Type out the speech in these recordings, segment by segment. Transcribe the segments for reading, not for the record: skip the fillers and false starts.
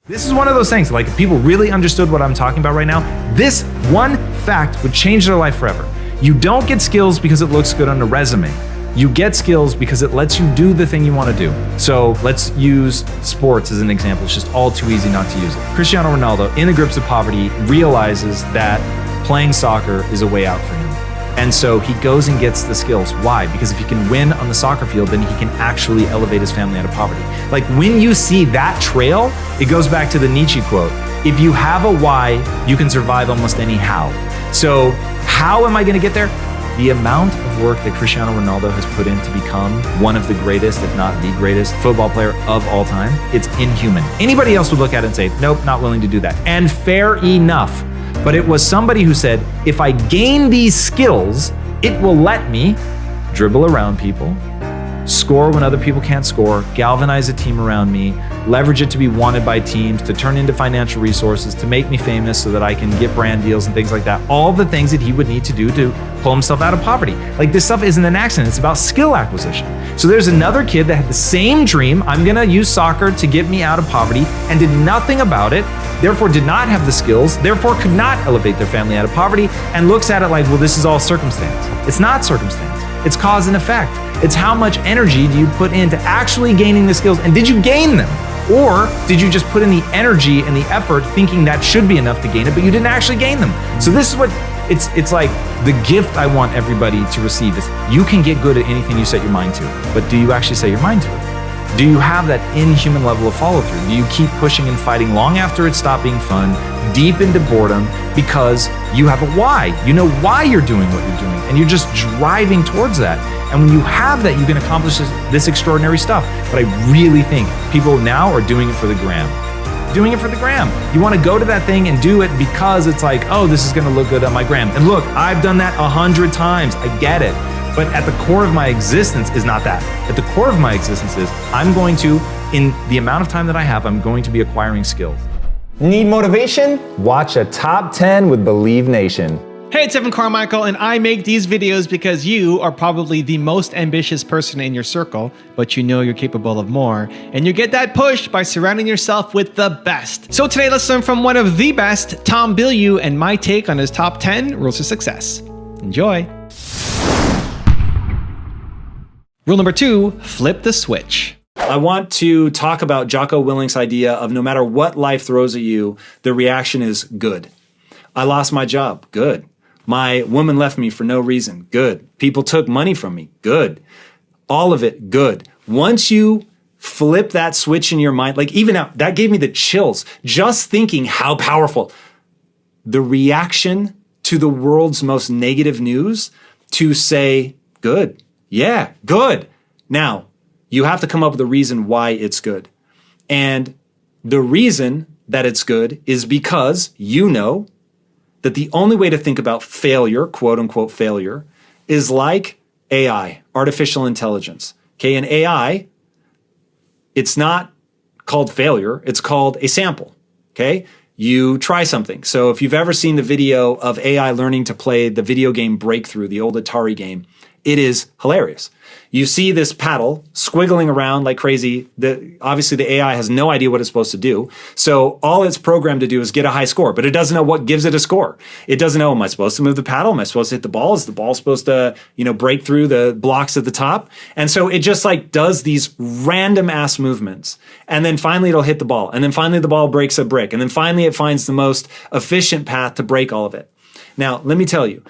This is one of those things, like if people really understood what I'm talking about right now, this one fact would change their life forever. You don't get skills because it looks good on a resume. You get skills because it lets you do the thing you want to do. So let's use sports as an example. It's just all too easy not to use it. Cristiano Ronaldo, in the grips of poverty, realizes that playing soccer is a way out for him. And so he goes and gets the skills. Why? Because if he can win on the soccer field, then he can actually elevate his family out of poverty. Like when you see that trail, it goes back to the Nietzsche quote. If you have a why, you can survive almost any how. So how am I gonna get there? The amount of work that Cristiano Ronaldo has put in to become one of the greatest, if not the greatest, football player of all time, it's inhuman. Anybody else would look at it and say, nope, not willing to do that. And fair enough. But it was somebody who said, if I gain these skills, it will let me dribble around people, score when other people can't score, galvanize a team around me, leverage it to be wanted by teams, to turn into financial resources, to make me famous so that I can get brand deals and things like that. All the things that he would need to do to pull himself out of poverty. Like this stuff isn't an accident, it's about skill acquisition. So there's another kid that had the same dream, I'm gonna use soccer to get me out of poverty, and did nothing about it, therefore did not have the skills, therefore could not elevate their family out of poverty, and looks at it like, well, this is all circumstance. It's not circumstance, it's cause and effect. It's how much energy do you put into actually gaining the skills, and did you gain them? Or did you just put in the energy and the effort thinking that should be enough to gain it, but you didn't actually gain them? So this is what, it's like the gift I want everybody to receive is you can get good at anything you set your mind to, but do you actually set your mind to it? Do you have that inhuman level of follow through? Do you keep pushing and fighting long after it stopped being fun, deep into boredom, because you have a why? You know why you're doing what you're doing, and you're just driving towards that. And when you have that, you can accomplish this extraordinary stuff. But I really think people now are doing it for the gram. Doing it for the gram. You want to go to that thing and do it because it's like, oh, this is going to look good on my gram. And look, I've done that 100 times. I get it. But at the core of my existence is not that. At the core of my existence is I'm going to, in the amount of time that I have, I'm going to be acquiring skills. Need motivation? Watch a Top 10 with Believe Nation. Hey, it's Evan Carmichael, and I make these videos because you are probably the most ambitious person in your circle, but you know you're capable of more, and you get that push by surrounding yourself with the best. So today, let's learn from one of the best, Tom Bilyeu, and my take on his top 10 rules of success. Enjoy. Rule number 2, flip the switch. I want to talk about Jocko Willink's idea of no matter what life throws at you, the reaction is good. I lost my job. Good. My woman left me for no reason. Good. People took money from me. Good. All of it. Good. Once you flip that switch in your mind, like even now, that gave me the chills. Just thinking how powerful. The reaction to the world's most negative news to say, good. Yeah, good. Now, you have to come up with a reason why it's good. And the reason that it's good is because you know that the only way to think about failure, quote unquote failure, is like AI, artificial intelligence. Okay, in AI, it's not called failure, it's called a sample. Okay, you try something. So if you've ever seen the video of AI learning to play the video game Breakthrough, the old Atari game, it is hilarious. You see this paddle squiggling around like crazy. Obviously, the AI has no idea what it's supposed to do. So all it's programmed to do is get a high score, but it doesn't know what gives it a score. It doesn't know, am I supposed to move the paddle? Am I supposed to hit the ball? Is the ball supposed to, break through the blocks at the top? And so it just like does these random ass movements. And then finally it'll hit the ball. And then finally the ball breaks a brick. And then finally it finds the most efficient path to break all of it. Now, let me tell you,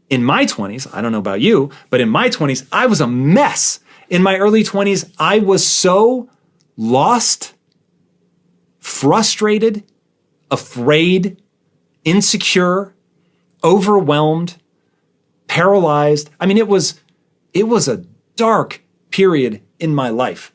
in my 20s, I don't know about you, but in my 20s, I was a mess. In my early 20s, I was so lost, frustrated, afraid, insecure, overwhelmed, paralyzed. I mean, it was a dark period in my life.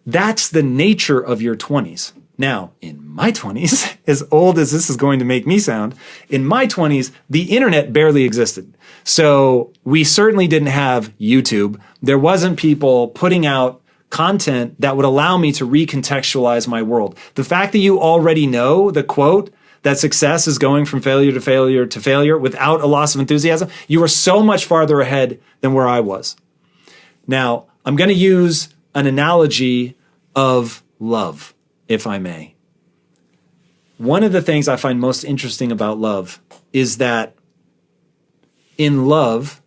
That's the nature of your 20s. Now, in my 20s, as old as this is going to make me sound, in my 20s, the internet barely existed. So we certainly didn't have YouTube. There wasn't people putting out content that would allow me to recontextualize my world. The fact that you already know the quote that success is going from failure to failure to failure without a loss of enthusiasm, you are so much farther ahead than where I was. Now, I'm going to use an analogy of love. if I may. One of the things I find most interesting about love is that in love,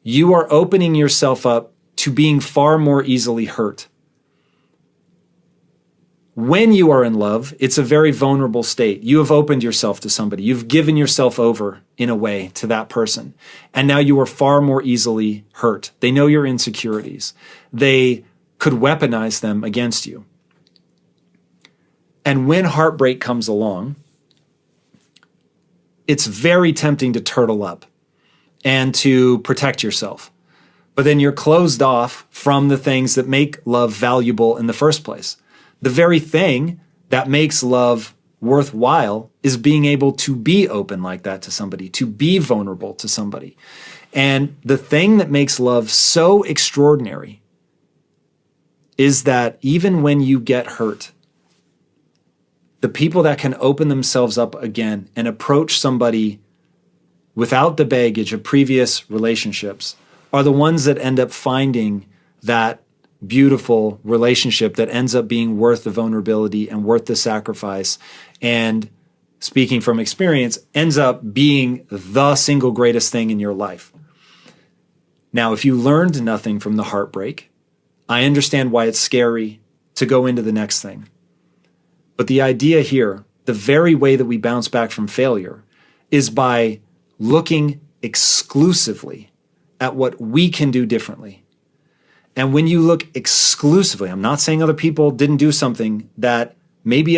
you are opening yourself up to being far more easily hurt. When you are in love, it's a very vulnerable state. You have opened yourself to somebody. You've given yourself over, in a way, to that person. And now you are far more easily hurt. They know your insecurities. They could weaponize them against you. And when heartbreak comes along, it's very tempting to turtle up and to protect yourself. But then you're closed off from the things that make love valuable in the first place. The very thing that makes love worthwhile is being able to be open like that to somebody, to be vulnerable to somebody. And the thing that makes love so extraordinary is that even when you get hurt, the people that can open themselves up again and approach somebody without the baggage of previous relationships are the ones that end up finding that beautiful relationship that ends up being worth the vulnerability and worth the sacrifice. And speaking from experience, ends up being the single greatest thing in your life. Now, if you learned nothing from the heartbreak, I understand why it's scary to go into the next thing. But the idea here, the very way that we bounce back from failure, is by looking exclusively at what we can do differently. And when you look exclusively, I'm not saying other people didn't do something that maybe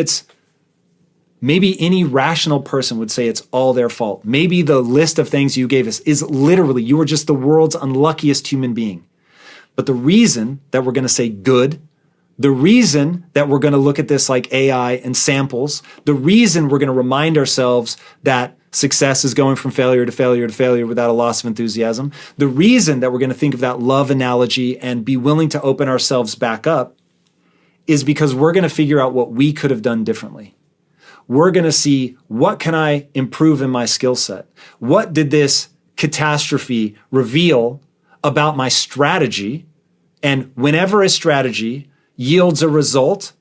any rational person would say it's all their fault. Maybe the list of things you gave us is literally, you were just the world's unluckiest human being. But the reason that we're going to say good, the reason that we're going to look at this like AI and samples, the reason we're going to remind ourselves that success is going from failure to failure to failure without a loss of enthusiasm, the reason that we're going to think of that love analogy and be willing to open ourselves back up is because we're going to figure out what we could have done differently. We're going to see, what can I improve in my skill set? What did this catastrophe reveal about my strategy? And whenever a strategy yields a result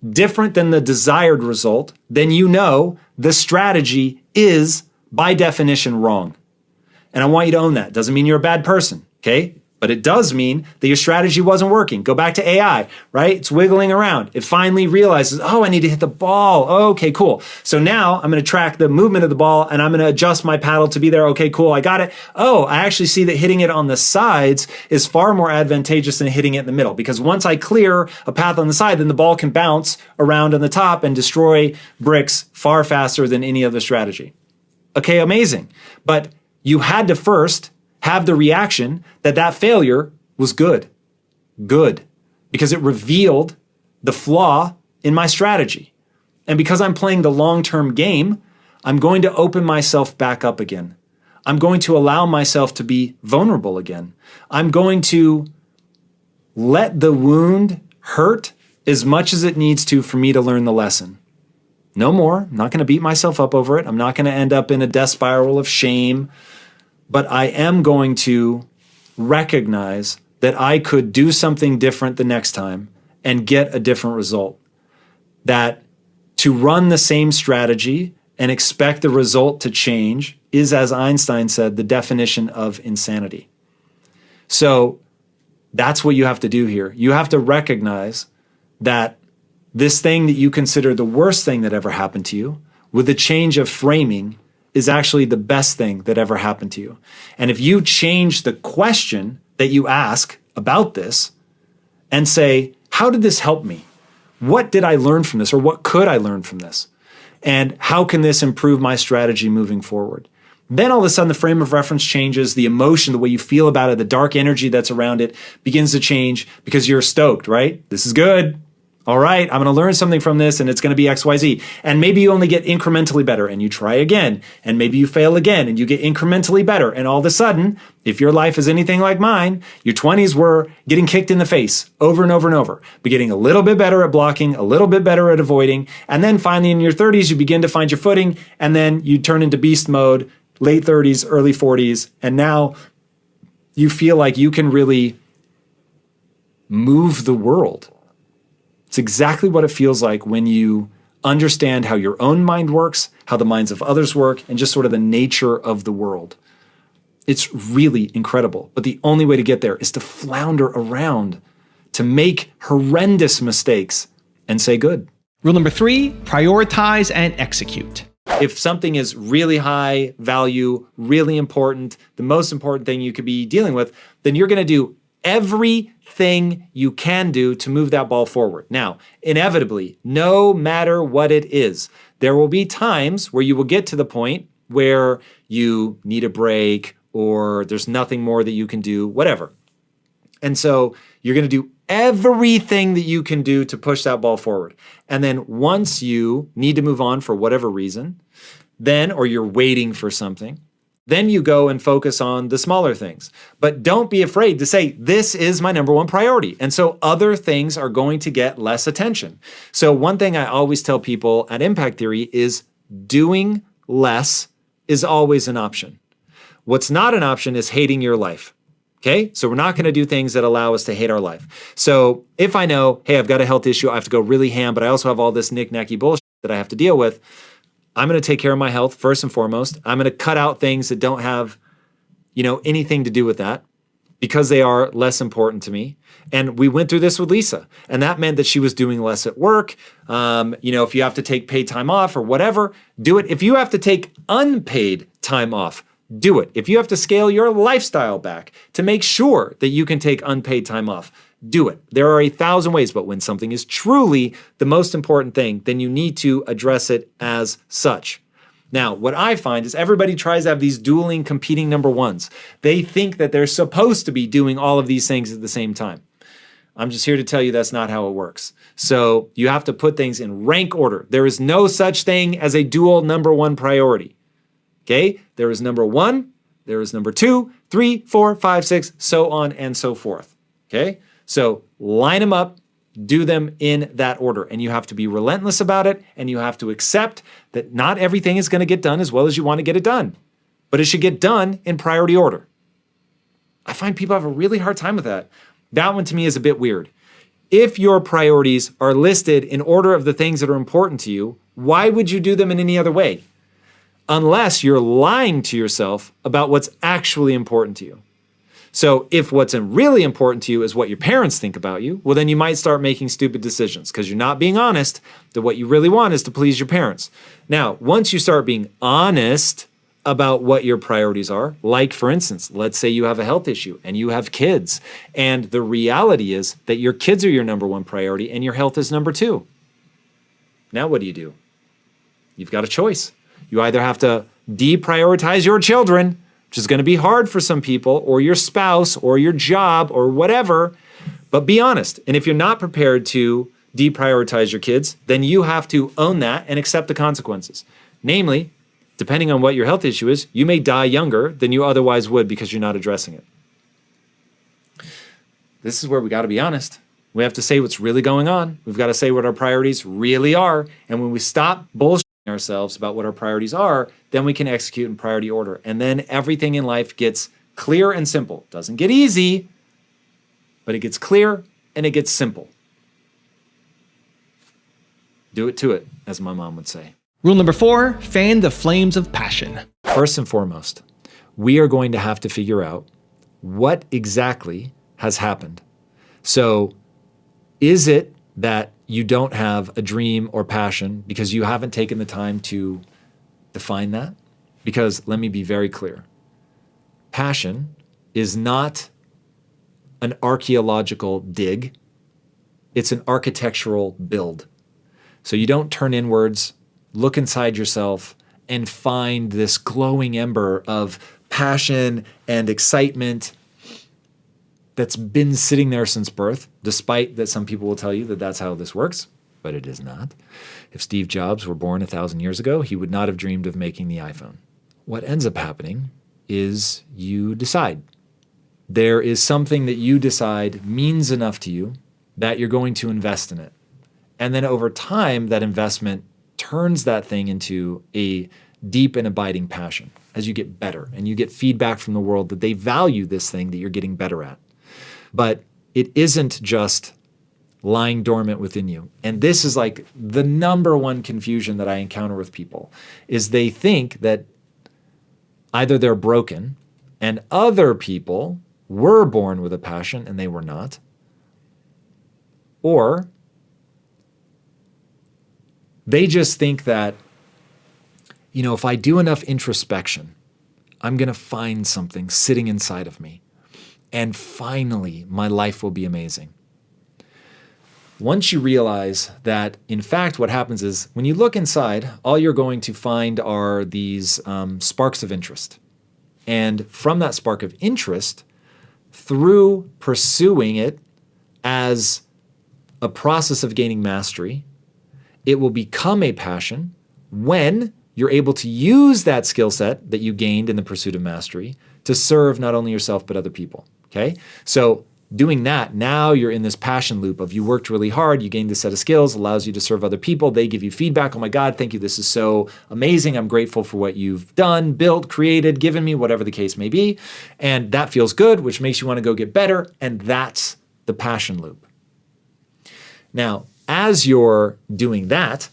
different than the desired result, then you know the strategy is, by definition, wrong. And I want you to own that. Doesn't mean you're a bad person, okay? But it does mean that your strategy wasn't working. Go back to AI, right? It's wiggling around. It finally realizes, oh, I need to hit the ball. Oh, okay, cool. So now I'm going to track the movement of the ball and I'm going to adjust my paddle to be there. Okay, cool. I got it. Oh, I actually see that hitting it on the sides is far more advantageous than hitting it in the middle, because once I clear a path on the side, then the ball can bounce around on the top and destroy bricks far faster than any other strategy. Okay, amazing. But you had to first have the reaction that that failure was good. Good. Because it revealed the flaw in my strategy. And because I'm playing the long-term game, I'm going to open myself back up again. I'm going to allow myself to be vulnerable again. I'm going to let the wound hurt as much as it needs to for me to learn the lesson. No more. I'm not going to beat myself up over it. I'm not going to end up in a death spiral of shame. But I am going to recognize that I could do something different the next time and get a different result. That to run the same strategy and expect the result to change is, as Einstein said, the definition of insanity. So that's what you have to do here. You have to recognize that this thing that you consider the worst thing that ever happened to you, with a change of framing, is actually the best thing that ever happened to you. And if you change the question that you ask about this and say, how did this help me? What did I learn from this? Or what could I learn from this? And how can this improve my strategy moving forward? Then all of a sudden the frame of reference changes, the emotion, the way you feel about it, the dark energy that's around it begins to change because you're stoked, right? This is good. All right, I'm going to learn something from this and it's going to be X, Y, Z. And maybe you only get incrementally better and you try again. And maybe you fail again and you get incrementally better. And all of a sudden, if your life is anything like mine, your 20s were getting kicked in the face over and over and over, but getting a little bit better at blocking, a little bit better at avoiding. And then finally in your 30s, you begin to find your footing and then you turn into beast mode, late 30s, early 40s. And now you feel like you can really move the world. It's exactly what it feels like when you understand how your own mind works, how the minds of others work, and just sort of the nature of the world. It's really incredible. But the only way to get there is to flounder around, to make horrendous mistakes and say good. Rule number 3, prioritize and execute. If something is really high value, really important, the most important thing you could be dealing with, then you're going to do everything you can do to move that ball forward. Now, inevitably, no matter what it is, there will be times where you will get to the point where you need a break or there's nothing more that you can do, whatever. And so you're going to do everything that you can do to push that ball forward. And then once you need to move on for whatever reason, then, or you're waiting for something, then you go and focus on the smaller things. But don't be afraid to say, this is my number one priority. And so other things are going to get less attention. So one thing I always tell people at Impact Theory is doing less is always an option. What's not an option is hating your life. Okay, so we're not going to do things that allow us to hate our life. So if I know, hey, I've got a health issue, I have to go really ham, but I also have all this knick-knacky bullshit that I have to deal with, I'm going to take care of my health first and foremost. I'm going to cut out things that don't have, anything to do with that because they are less important to me. And we went through this with Lisa, and that meant that she was doing less at work. If you have to take paid time off or whatever, do it. If you have to take unpaid time off, do it. If you have to scale your lifestyle back to make sure that you can take unpaid time off, do it. There are 1,000 ways, but when something is truly the most important thing, then you need to address it as such. Now, what I find is everybody tries to have these dueling, competing number ones. They think that they're supposed to be doing all of these things at the same time. I'm just here to tell you that's not how it works. So you have to put things in rank order. There is no such thing as a dual number one priority. Okay, there is number 1, there is number 2, 3, 4, 5, 6, so on and so forth. Okay, so line them up, do them in that order. And you have to be relentless about it, and you have to accept that not everything is going to get done as well as you want to get it done, but it should get done in priority order. I find people have a really hard time with that. That one to me is a bit weird. If your priorities are listed in order of the things that are important to you, why would you do them in any other way? Unless you're lying to yourself about what's actually important to you. So if what's really important to you is what your parents think about you, well, then you might start making stupid decisions because you're not being honest that what you really want is to please your parents. Now, once you start being honest about what your priorities are, like for instance, let's say you have a health issue and you have kids, and the reality is that your kids are your number one priority and your health is number 2. Now what do? You've got a choice. You either have to deprioritize your children, which is going to be hard for some people, or your spouse, or your job, or whatever, but be honest. And if you're not prepared to deprioritize your kids, then you have to own that and accept the consequences. Namely, depending on what your health issue is, you may die younger than you otherwise would because you're not addressing it. This is where we got to be honest. We have to say what's really going on. We've got to say what our priorities really are. And when we stop bullshitting ourselves about what our priorities are, then we can execute in priority order. And then everything in life gets clear and simple. Doesn't get easy, but it gets clear and it gets simple. Do it to it, as my mom would say. Rule number 4, fan the flames of passion. First and foremost, we are going to have to figure out what exactly has happened. So is it that you don't have a dream or passion because you haven't taken the time to define that? Because let me be very clear. Passion is not an archaeological dig. It's an architectural build. So you don't turn inwards, look inside yourself, and find this glowing ember of passion and excitement that's been sitting there since birth, despite that some people will tell you that that's how this works, but it is not. If Steve Jobs were born 1,000 years ago, he would not have dreamed of making the iPhone. What ends up happening is you decide. There is something that you decide means enough to you that you're going to invest in it. And then over time, that investment turns that thing into a deep and abiding passion as you get better and you get feedback from the world that they value this thing that you're getting better at. But it isn't just lying dormant within you. And this is like the number one confusion that I encounter with people is they think that either they're broken and other people were born with a passion and they were not, or they just think that, if I do enough introspection, I'm going to find something sitting inside of me. And finally, my life will be amazing. Once you realize that, in fact, what happens is when you look inside, all you're going to find are these sparks of interest. And from that spark of interest, through pursuing it as a process of gaining mastery, it will become a passion when you're able to use that skill set that you gained in the pursuit of mastery to serve not only yourself, but other people. Okay? So doing that, now you're in this passion loop of you worked really hard, you gained this set of skills, allows you to serve other people. They give you feedback. Oh my God, thank you. This is so amazing. I'm grateful for what you've done, built, created, given me, whatever the case may be. And that feels good, which makes you want to go get better. And that's the passion loop. Now, as you're doing that,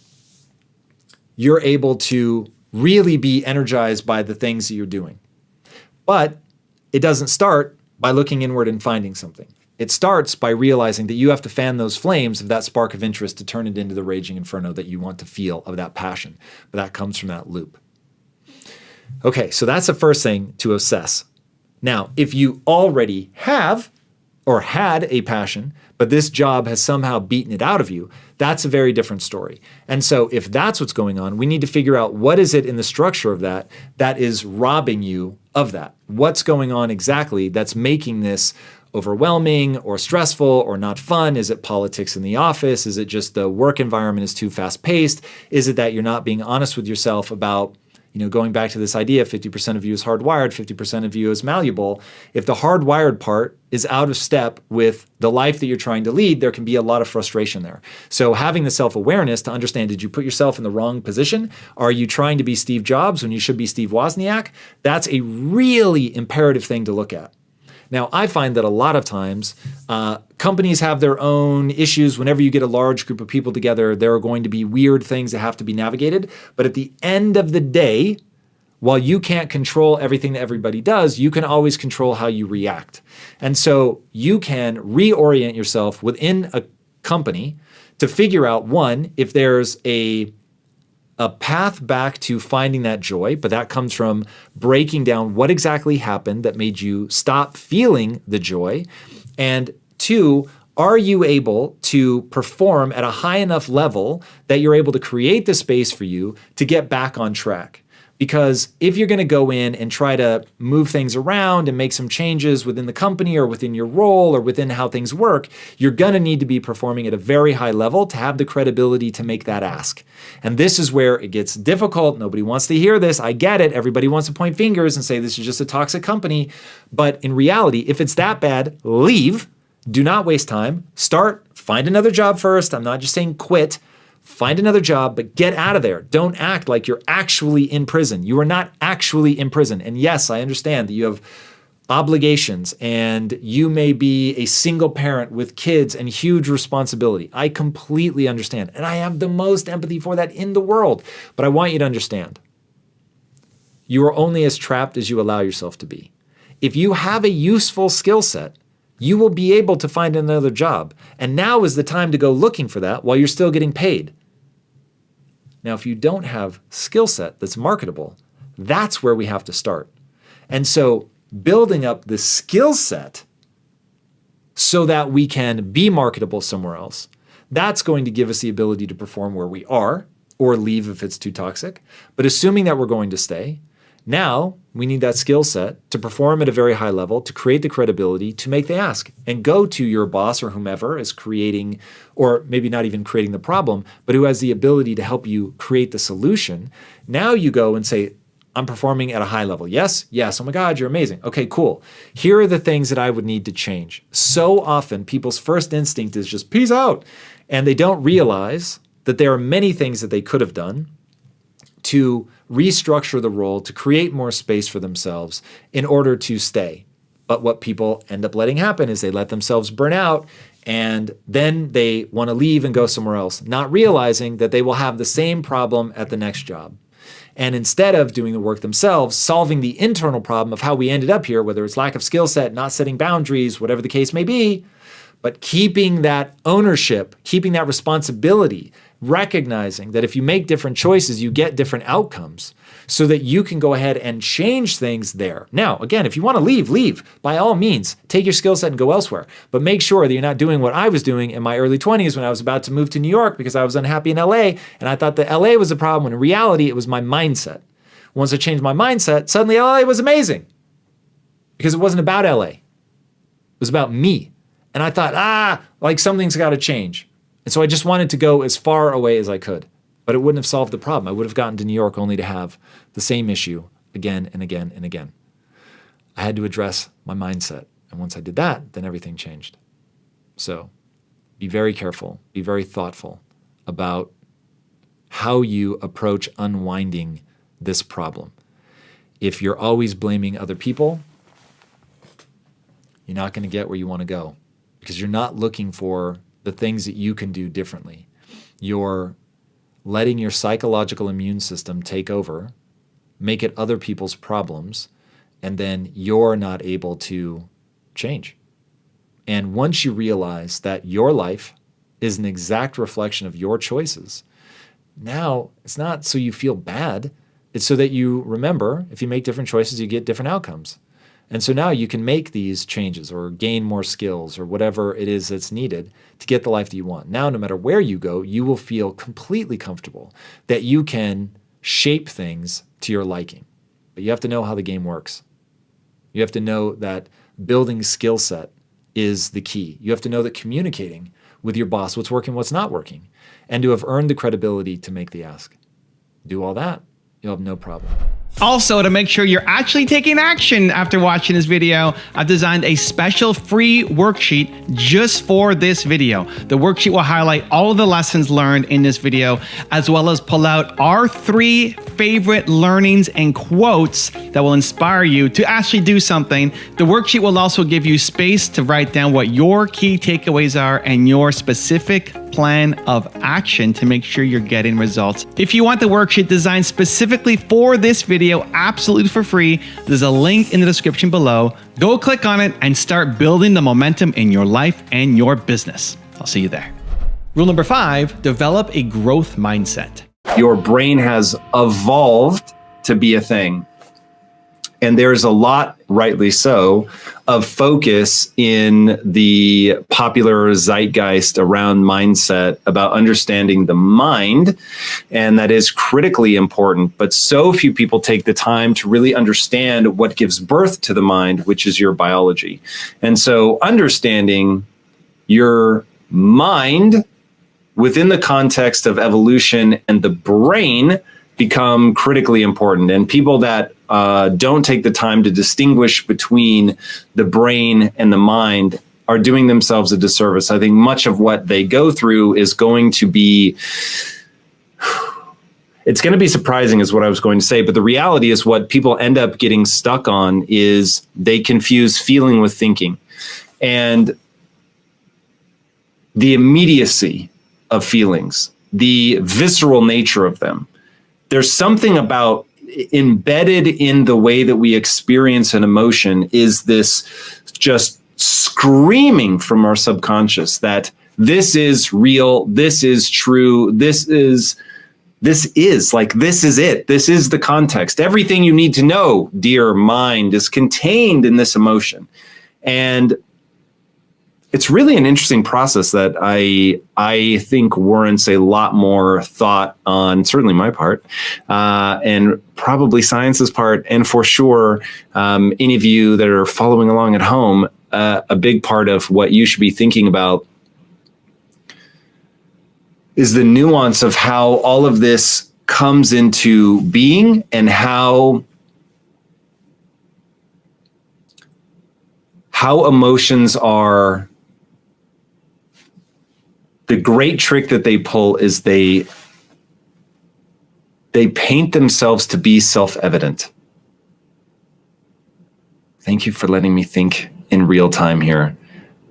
you're able to really be energized by the things that you're doing. But it doesn't start by looking inward and finding something. It starts by realizing that you have to fan those flames of that spark of interest to turn it into the raging inferno that you want to feel of that passion. But that comes from that loop. Okay, so that's the first thing to assess. Now, if you already have or had a passion, but this job has somehow beaten it out of you, that's a very different story. And so if that's what's going on, we need to figure out what is it in the structure of that that is robbing you of that. What's going on exactly that's making this overwhelming or stressful or not fun? Is it politics in the office? Is it just the work environment is too fast-paced? Is it that you're not being honest with yourself about, going back to this idea, 50% of you is hardwired, 50% of you is malleable. If the hardwired part is out of step with the life that you're trying to lead, there can be a lot of frustration there. So having the self-awareness to understand, did you put yourself in the wrong position? Are you trying to be Steve Jobs when you should be Steve Wozniak? That's a really imperative thing to look at. Now, I find that a lot of times companies have their own issues. Whenever you get a large group of people together, there are going to be weird things that have to be navigated. But at the end of the day, while you can't control everything that everybody does, you can always control how you react. And so you can reorient yourself within a company to figure out, one, if there's a path back to finding that joy, but that comes from breaking down what exactly happened that made you stop feeling the joy. And two, are you able to perform at a high enough level that you're able to create the space for you to get back on track? Because if you're going to go in and try to move things around and make some changes within the company or within your role or within how things work, you're going to need to be performing at a very high level to have the credibility to make that ask. And this is where it gets difficult. Nobody wants to hear this. I get it. Everybody wants to point fingers and say this is just a toxic company. But in reality, if it's that bad, leave. Do not waste time. Find another job first. I'm not just saying quit. Find another job, but get out of there. Don't act like you're actually in prison. You are not actually in prison. And yes, I understand that you have obligations and you may be a single parent with kids and huge responsibility. I completely understand. And I have the most empathy for that in the world. But I want you to understand, you are only as trapped as you allow yourself to be. If you have a useful skill set, you will be able to find another job. And now is the time to go looking for that while you're still getting paid. Now, if you don't have skill set that's marketable, that's where we have to start. And so building up the skill set so that we can be marketable somewhere else, that's going to give us the ability to perform where we are or leave if it's too toxic. But assuming that we're going to stay, now we need that skill set to perform at a very high level, to create the credibility, to make the ask, and go to your boss or whomever is creating, or maybe not even creating the problem, but who has the ability to help you create the solution. Now you go and say, I'm performing at a high level. Yes? Yes. Oh my God, you're amazing. Okay, cool. Here are the things that I would need to change. So often people's first instinct is just peace out. And they don't realize that there are many things that they could have done to restructure the role, to create more space for themselves in order to stay. But what people end up letting happen is they let themselves burn out And then they want to leave and go somewhere else, not realizing that they will have the same problem at the next job. And instead of doing the work themselves, solving the internal problem of how we ended up here, whether it's lack of skill set, not setting boundaries, whatever the case may be, but keeping that ownership, keeping that responsibility, recognizing that if you make different choices, you get different outcomes so that you can go ahead and change things there. Now, again, if you want to leave, by all means, take your skill set and go elsewhere. But make sure that you're not doing what I was doing in my early 20s when I was about to move to New York because I was unhappy in LA and I thought that LA was the problem when in reality it was my mindset. Once I changed my mindset, suddenly LA was amazing because it wasn't about LA. It was about me. And I thought, like something's got to change. And so I just wanted to go as far away as I could. But it wouldn't have solved the problem. I would have gotten to New York only to have the same issue again and again and again. I had to address my mindset. And once I did that, then everything changed. So be very careful, be very thoughtful about how you approach unwinding this problem. If you're always blaming other people, you're not going to get where you want to go because you're not looking for the things that you can do differently. You're letting your psychological immune system take over, make it other people's problems, and then you're not able to change. And once you realize that your life is an exact reflection of your choices, now it's not so you feel bad, it's so that you remember if you make different choices, you get different outcomes. And so now you can make these changes or gain more skills or whatever it is that's needed to get the life that you want. Now, no matter where you go, you will feel completely comfortable that you can shape things to your liking. But you have to know how the game works. You have to know that building skill set is the key. You have to know that communicating with your boss, what's working, what's not working, and to have earned the credibility to make the ask. Do all that, you'll have no problem. Also, to make sure you're actually taking action after watching this video, I've designed a special free worksheet just for this video. The worksheet will highlight all of the lessons learned in this video, as well as pull out our 3 favorite learnings and quotes that will inspire you to actually do something. The worksheet will also give you space to write down what your key takeaways are and your specific plan of action to make sure you're getting results. If you want the worksheet designed specifically for this video, absolutely for free, there's a link in the description below. Go click on it and start building the momentum in your life and your business. I'll see you there. Rule number 5, develop a growth mindset. Your brain has evolved to be a thing. And there's a lot, rightly so, of focus in the popular zeitgeist around mindset about understanding the mind. And that is critically important. But so few people take the time to really understand what gives birth to the mind, which is your biology. And so understanding your mind within the context of evolution and the brain become critically important. And people that don't take the time to distinguish between the brain and the mind are doing themselves a disservice. I think much of what they go through is going to be, it's going to be surprising is what I was going to say, but the reality is what people end up getting stuck on is they confuse feeling with thinking. And the immediacy of feelings, the visceral nature of them, there's something about embedded in the way that we experience an emotion is this just screaming from our subconscious that this is real, this is true, this is it. This is the context. Everything you need to know, dear mind, is contained in this emotion. And it's really an interesting process that I think warrants a lot more thought on, certainly my part, and probably science's part, and for sure, any of you that are following along at home, a big part of what you should be thinking about is the nuance of how all of this comes into being and how emotions are. The great trick that they pull is they paint themselves to be self-evident. Thank you for letting me think in real time here.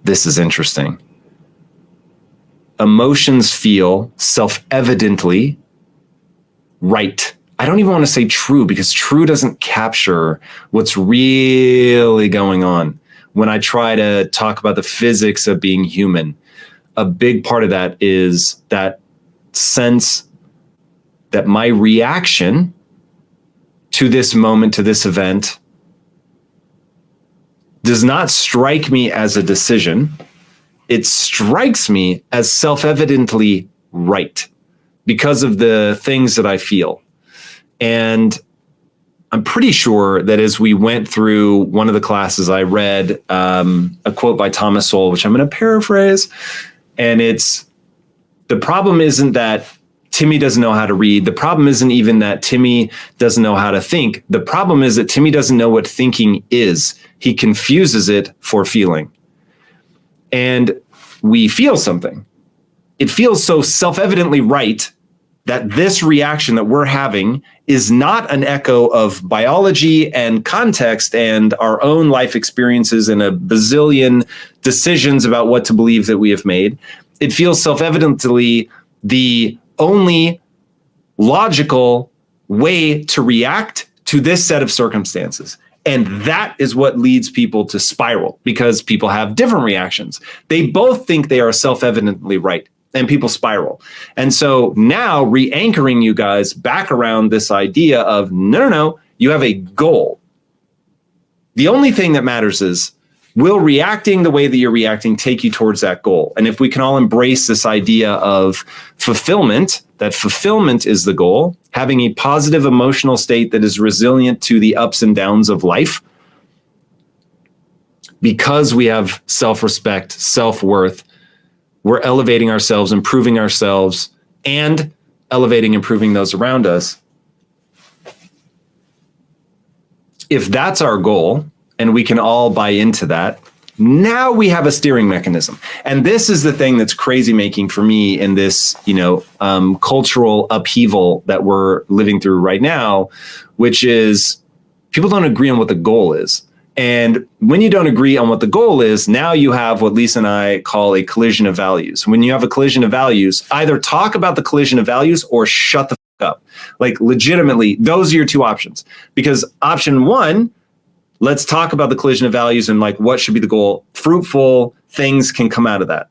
This is interesting. emotions feel self-evidently right. I don't even want to say true, because true doesn't capture what's really going on. When I try to talk about the physics of being human, a big part of that is that sense that my reaction to this moment, to this event, does not strike me as a decision. It strikes me as self-evidently right because of the things that I feel. And I'm pretty sure that as we went through one of the classes, I read a quote by Thomas Sowell, which I'm going to paraphrase. And it's, the problem isn't that Timmy doesn't know how to read. The problem isn't even that Timmy doesn't know how to think. The problem is that Timmy doesn't know what thinking is. He confuses it for feeling. And we feel something. It feels so self-evidently right that this reaction that we're having is not an echo of biology and context and our own life experiences and a bazillion decisions about what to believe that we have made. It feels self-evidently the only logical way to react to this set of circumstances. And that is what leads people to spiral, because people have different reactions. They both think they are self-evidently right, and people spiral. And so now re-anchoring you guys back around this idea of, no, you have a goal. The only thing that matters is, will reacting the way that you're reacting take you towards that goal? And if we can all embrace this idea of fulfillment, that fulfillment is the goal, having a positive emotional state that is resilient to the ups and downs of life, because we have self-respect, self-worth, we're elevating ourselves, improving ourselves, and elevating, improving those around us. If that's our goal, and we can all buy into that, now we have a steering mechanism. And this is the thing that's crazy making for me in this, cultural upheaval that we're living through right now, which is people don't agree on what the goal is. And when you don't agree on what the goal is, now you have what Lisa and I call a collision of values. When you have a collision of values, either talk about the collision of values or shut the fuck up. Like, legitimately, those are your two options. Because option one, let's talk about the collision of values and like what should be the goal. Fruitful things can come out of that.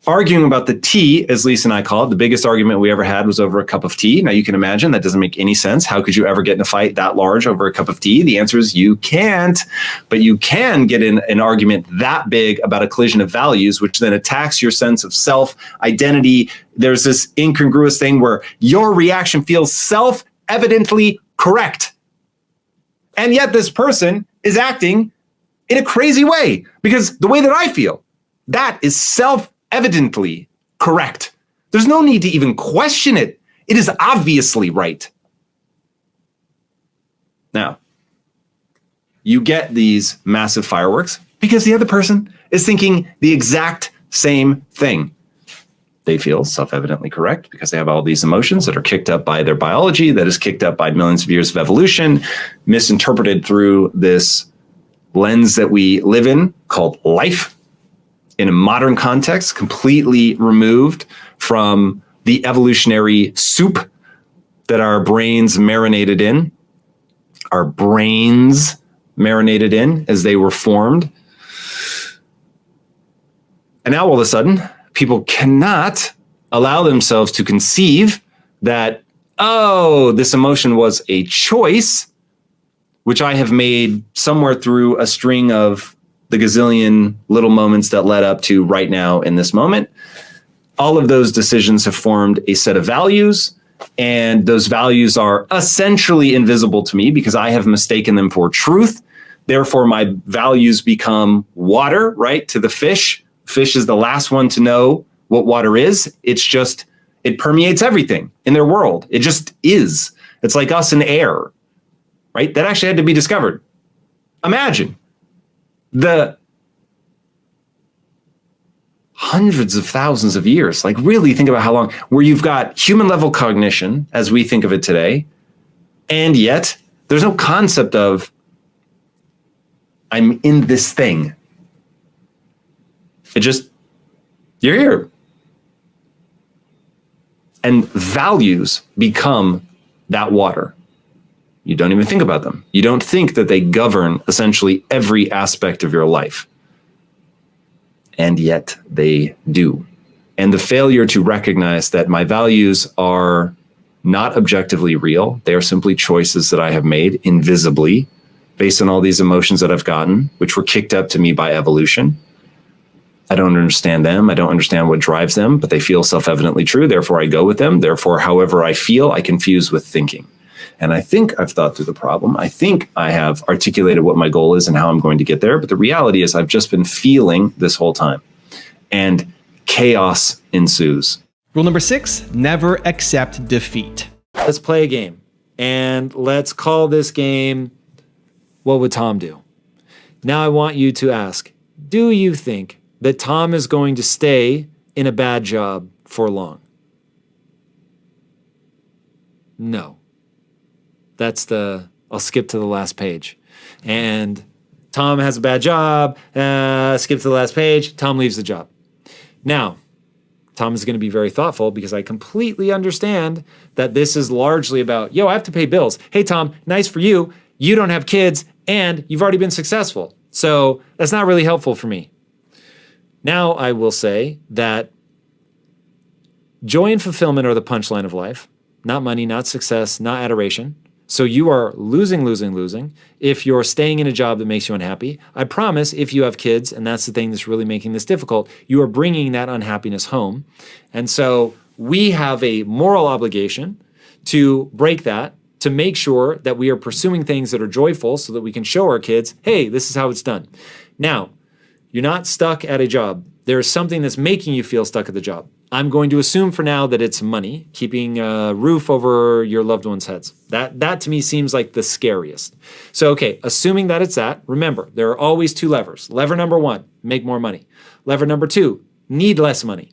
Arguing about the tea, as Lisa and I call it, the biggest argument we ever had was over a cup of tea. Now you can imagine that doesn't make any sense. How could you ever get in a fight that large over a cup of tea? The answer is you can't, but you can get in an argument that big about a collision of values, which then attacks your sense of self, identity. There's this incongruous thing where your reaction feels self-evidently correct. And yet this person is acting in a crazy way, because the way that I feel, that is self-evidently correct. There's no need to even question it. It is obviously right. Now, you get these massive fireworks because the other person is thinking the exact same thing. They feel self-evidently correct because they have all these emotions that are kicked up by their biology, that is kicked up by millions of years of evolution, misinterpreted through this lens that we live in called life, in a modern context, completely removed from the evolutionary soup that our brains marinated in, as they were formed. And now all of a sudden, people cannot allow themselves to conceive that, oh, this emotion was a choice, which I have made somewhere through a string of the gazillion little moments that led up to right now in this moment. All of those decisions have formed a set of values, and those values are essentially invisible to me because I have mistaken them for truth. Therefore, my values become water, right, to the fish. Fish is the last one to know what water is. It's just, it permeates everything in their world. It just is. It's like us and air, right? That actually had to be discovered. Imagine the hundreds of thousands of years, like really think about how long, where you've got human level cognition as we think of it today, and yet there's no concept of I'm in this thing. It just, you're here. And values become that water. You don't even think about them. You don't think that they govern essentially every aspect of your life. And yet they do. And the failure to recognize that my values are not objectively real, they are simply choices that I have made invisibly based on all these emotions that I've gotten, which were kicked up to me by evolution. I don't understand them. I don't understand what drives them, but they feel self-evidently true. Therefore, I go with them. Therefore, however I feel, I confuse with thinking. And I think I've thought through the problem. I think I have articulated what my goal is and how I'm going to get there. But the reality is I've just been feeling this whole time. And chaos ensues. Rule number 6, never accept defeat. Let's play a game. And let's call this game, What Would Tom Do? Now I want you to ask, do you think that Tom is going to stay in a bad job for long? No. I'll skip to the last page. And Tom has a bad job, skip to the last page, Tom leaves the job. Now, Tom is going to be very thoughtful because I completely understand that this is largely about, I have to pay bills. Hey, Tom, nice for you. You don't have kids and you've already been successful. So that's not really helpful for me. Now I will say that joy and fulfillment are the punchline of life, not money, not success, not adoration. So you are losing if you're staying in a job that makes you unhappy. I promise if you have kids, and that's the thing that's really making this difficult, you are bringing that unhappiness home. And so we have a moral obligation to break that, to make sure that we are pursuing things that are joyful so that we can show our kids, hey, this is how it's done. Now, you're not stuck at a job. There is something that's making you feel stuck at the job. I'm going to assume for now that it's money, keeping a roof over your loved ones' heads. That to me seems like the scariest. So, okay, assuming that it's that, remember, there are always two levers. Lever number 1, make more money. Lever number 2, need less money.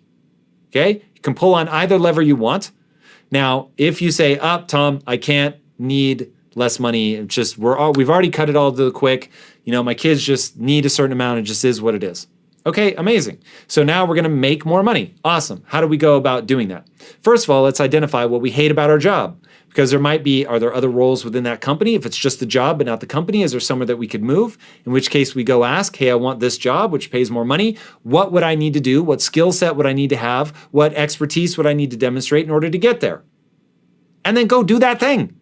Okay? You can pull on either lever you want. Now, if you say, Tom, I can't need less money, it's just we've already cut it all to the quick. My kids just need a certain amount, it just is what it is. Okay, amazing. So now we're going to make more money. Awesome. How do we go about doing that? First of all, let's identify what we hate about our job. Because are there other roles within that company? If it's just the job but not the company, is there somewhere that we could move? In which case we go ask, hey, I want this job, which pays more money. What would I need to do? What skill set would I need to have? What expertise would I need to demonstrate in order to get there? And then go do that thing.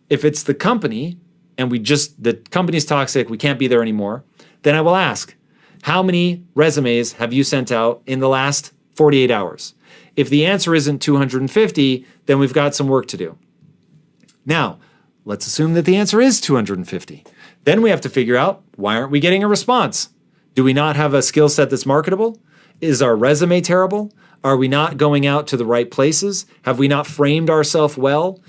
If it's the company and the company's toxic, we can't be there anymore, then I will ask, how many resumes have you sent out in the last 48 hours? If the answer isn't 250, then we've got some work to do. Now, let's assume that the answer is 250. Then we have to figure out, why aren't we getting a response? Do we not have a skill set that's marketable? Is our resume terrible? Are we not going out to the right places? Have we not framed ourselves well?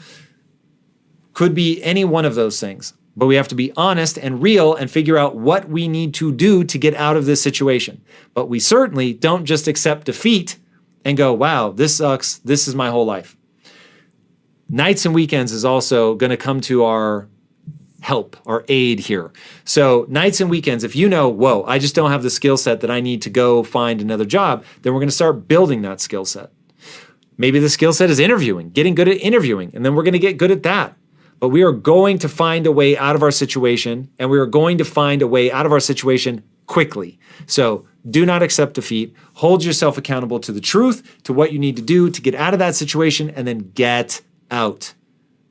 Could be any one of those things. But we have to be honest and real and figure out what we need to do to get out of this situation. But we certainly don't just accept defeat and go, wow, this sucks. This is my whole life. Nights and weekends is also going to come to our help, our aid here. So nights and weekends, if you know, whoa, I just don't have the skill set that I need to go find another job, then we're going to start building that skill set. Maybe the skill set is interviewing, getting good at interviewing, and then we're going to get good at that. But we are going to find a way out of our situation, and we are going to find a way out of our situation quickly. So do not accept defeat. Hold yourself accountable to the truth, to what you need to do to get out of that situation, and then get out.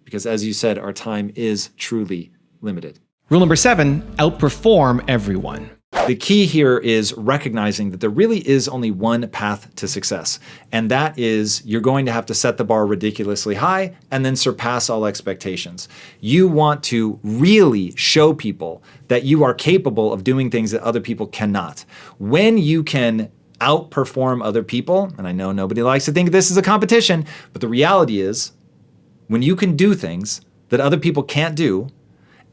Because as you said, our time is truly limited. Rule number 7, outperform everyone. The key here is recognizing that there really is only one path to success. And that is you're going to have to set the bar ridiculously high and then surpass all expectations. You want to really show people that you are capable of doing things that other people cannot. When you can outperform other people, and I know nobody likes to think this is a competition, but the reality is when you can do things that other people can't do,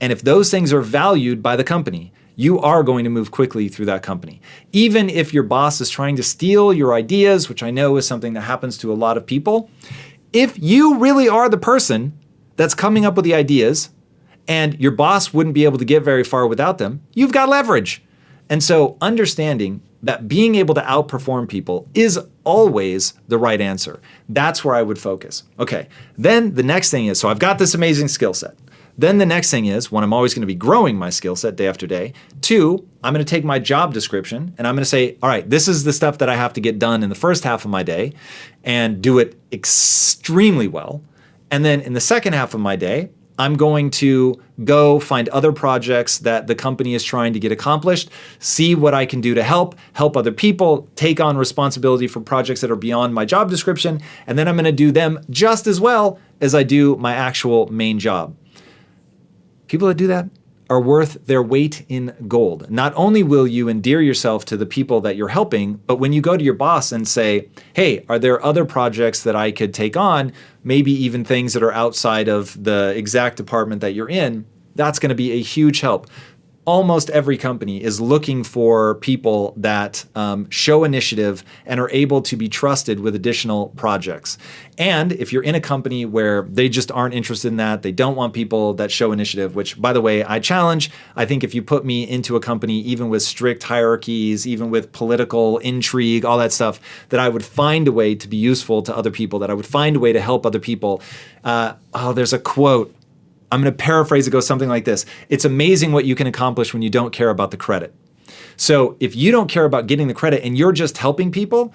and if those things are valued by the company, you are going to move quickly through that company. Even if your boss is trying to steal your ideas, which I know is something that happens to a lot of people, if you really are the person that's coming up with the ideas and your boss wouldn't be able to get very far without them, you've got leverage. And so understanding that being able to outperform people is always the right answer. That's where I would focus. Okay, then the next thing is, so I've got this amazing skill set. Then the next thing is, when I'm always going to be growing my skill set day after day, 2, I'm going to take my job description and I'm going to say, all right, this is the stuff that I have to get done in the first half of my day and do it extremely well. And then in the second half of my day, I'm going to go find other projects that the company is trying to get accomplished, see what I can do to help other people, take on responsibility for projects that are beyond my job description, and then I'm going to do them just as well as I do my actual main job. People that do that are worth their weight in gold. Not only will you endear yourself to the people that you're helping, but when you go to your boss and say, hey, are there other projects that I could take on, maybe even things that are outside of the exact department that you're in, that's going to be a huge help. Almost every company is looking for people that show initiative and are able to be trusted with additional projects. And if you're in a company where they just aren't interested in that, they don't want people that show initiative, which, by the way, I challenge. I think if you put me into a company, even with strict hierarchies, even with political intrigue, all that stuff, that I would find a way to be useful to other people, that I would find a way to help other people. There's a quote. I'm going to paraphrase. It goes something like this. It's amazing what you can accomplish when you don't care about the credit. So if you don't care about getting the credit and you're just helping people,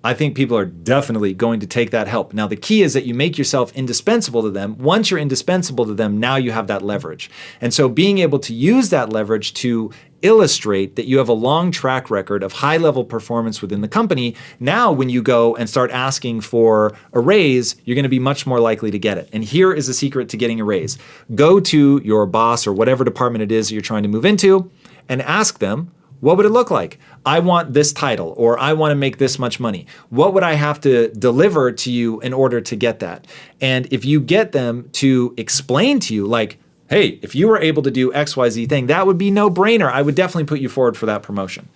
I think people are definitely going to take that help. Now, the key is that you make yourself indispensable to them. Once you're indispensable to them, now you have that leverage. And so being able to use that leverage to illustrate that you have a long track record of high-level performance within the company, now when you go and start asking for a raise, you're going to be much more likely to get it. And here is the secret to getting a raise. Go to your boss or whatever department it is that you're trying to move into and ask them, what would it look like? I want this title, or I want to make this much money. What would I have to deliver to you in order to get that? And if you get them to explain to you, like, hey, if you were able to do XYZ thing, that would be no brainer. I would definitely put you forward for that promotion.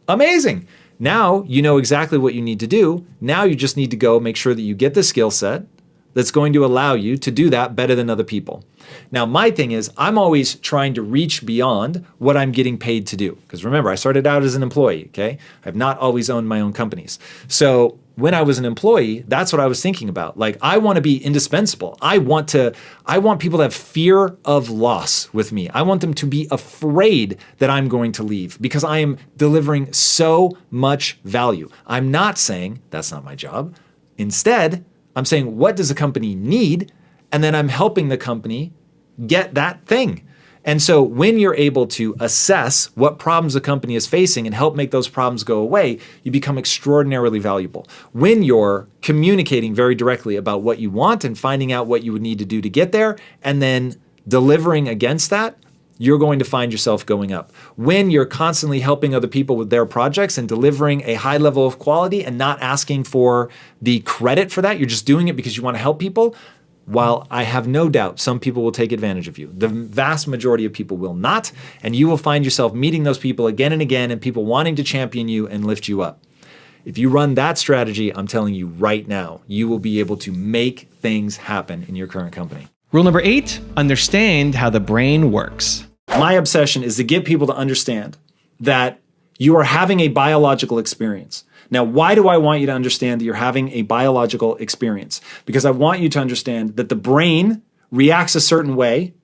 Amazing. Now you know exactly what you need to do. Now you just need to go make sure that you get the skill set that's going to allow you to do that better than other people. Now, my thing is, I'm always trying to reach beyond what I'm getting paid to do. Because remember, I started out as an employee, okay? I've not always owned my own companies. So when I was an employee, that's what I was thinking about. Like, I want to be indispensable. I want people to have fear of loss with me. I want them to be afraid that I'm going to leave because I am delivering so much value. I'm not saying that's not my job. Instead, I'm saying, what does the company need? And then I'm helping the company get that thing. And so when you're able to assess what problems the company is facing and help make those problems go away, you become extraordinarily valuable. When you're communicating very directly about what you want and finding out what you would need to do to get there, and then delivering against that, you're going to find yourself going up. When you're constantly helping other people with their projects and delivering a high level of quality and not asking for the credit for that, you're just doing it because you want to help people, while I have no doubt some people will take advantage of you, the vast majority of people will not, and you will find yourself meeting those people again and again and people wanting to champion you and lift you up. If you run that strategy, I'm telling you right now, you will be able to make things happen in your current company. Rule number 8, understand how the brain works. My obsession is to get people to understand that you are having a biological experience. Now, why do I want you to understand that you're having a biological experience? Because I want you to understand that the brain reacts a certain way,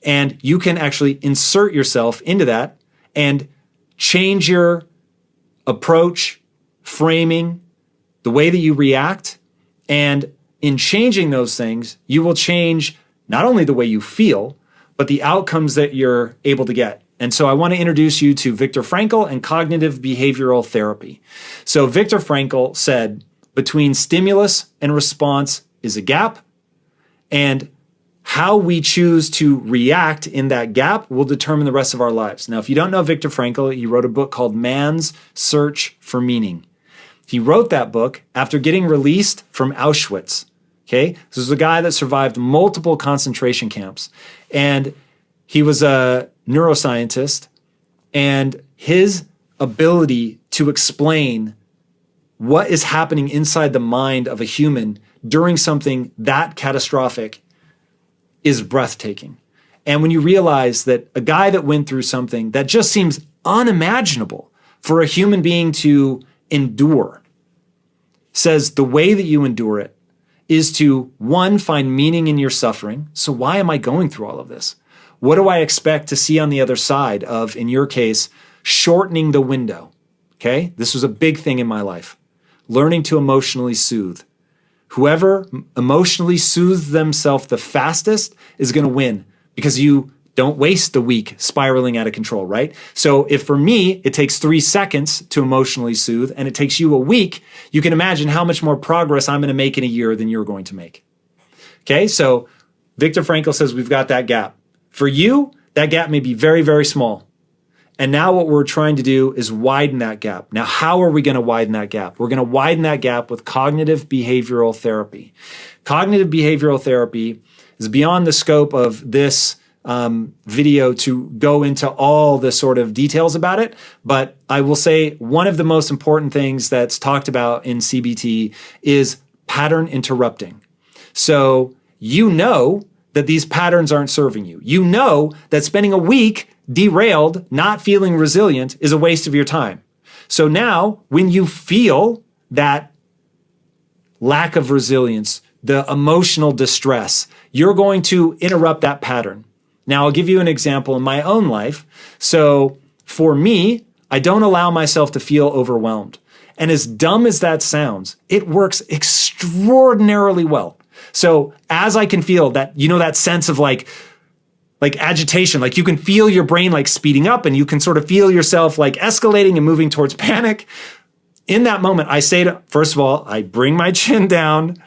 and you can actually insert yourself into that and change your approach, framing, the way that you react. And in changing those things, you will change not only the way you feel, but the outcomes that you're able to get. And so I want to introduce you to Viktor Frankl and cognitive behavioral therapy. So Viktor Frankl said, between stimulus and response is a gap, and how we choose to react in that gap will determine the rest of our lives. Now, if you don't know Viktor Frankl, he wrote a book called Man's Search for Meaning. He wrote that book after getting released from Auschwitz. Okay, this was a guy that survived multiple concentration camps, and he was a neuroscientist, and his ability to explain what is happening inside the mind of a human during something that catastrophic is breathtaking. And when you realize that a guy that went through something that just seems unimaginable for a human being to endure. Says the way that you endure it is to, one, find meaning in your suffering. So why am I going through all of this? What do I expect to see on the other side of, in your case, shortening the window? Okay, this was a big thing in my life. Learning to emotionally soothe. Whoever emotionally soothes themselves the fastest is going to win, because you don't waste the week spiraling out of control, right? So if for me, it takes 3 seconds to emotionally soothe and it takes you a week, you can imagine how much more progress I'm going to make in a year than you're going to make. Okay, so Viktor Frankl says we've got that gap. For you, that gap may be very, very small. And now what we're trying to do is widen that gap. Now, how are we going to widen that gap? We're going to widen that gap with cognitive behavioral therapy. Cognitive behavioral therapy is beyond the scope of this video to go into all the sort of details about it. But I will say one of the most important things that's talked about in CBT is pattern interrupting. So you know that these patterns aren't serving you. You know that spending a week derailed, not feeling resilient, is a waste of your time. So now when you feel that lack of resilience, the emotional distress, you're going to interrupt that pattern. Now, I'll give you an example in my own life. So for me, I don't allow myself to feel overwhelmed. And as dumb as that sounds, it works extraordinarily well. So as I can feel that, you know, that sense of like agitation, like you can feel your brain like speeding up and you can sort of feel yourself like escalating and moving towards panic. In that moment, I say first of all, I bring my chin down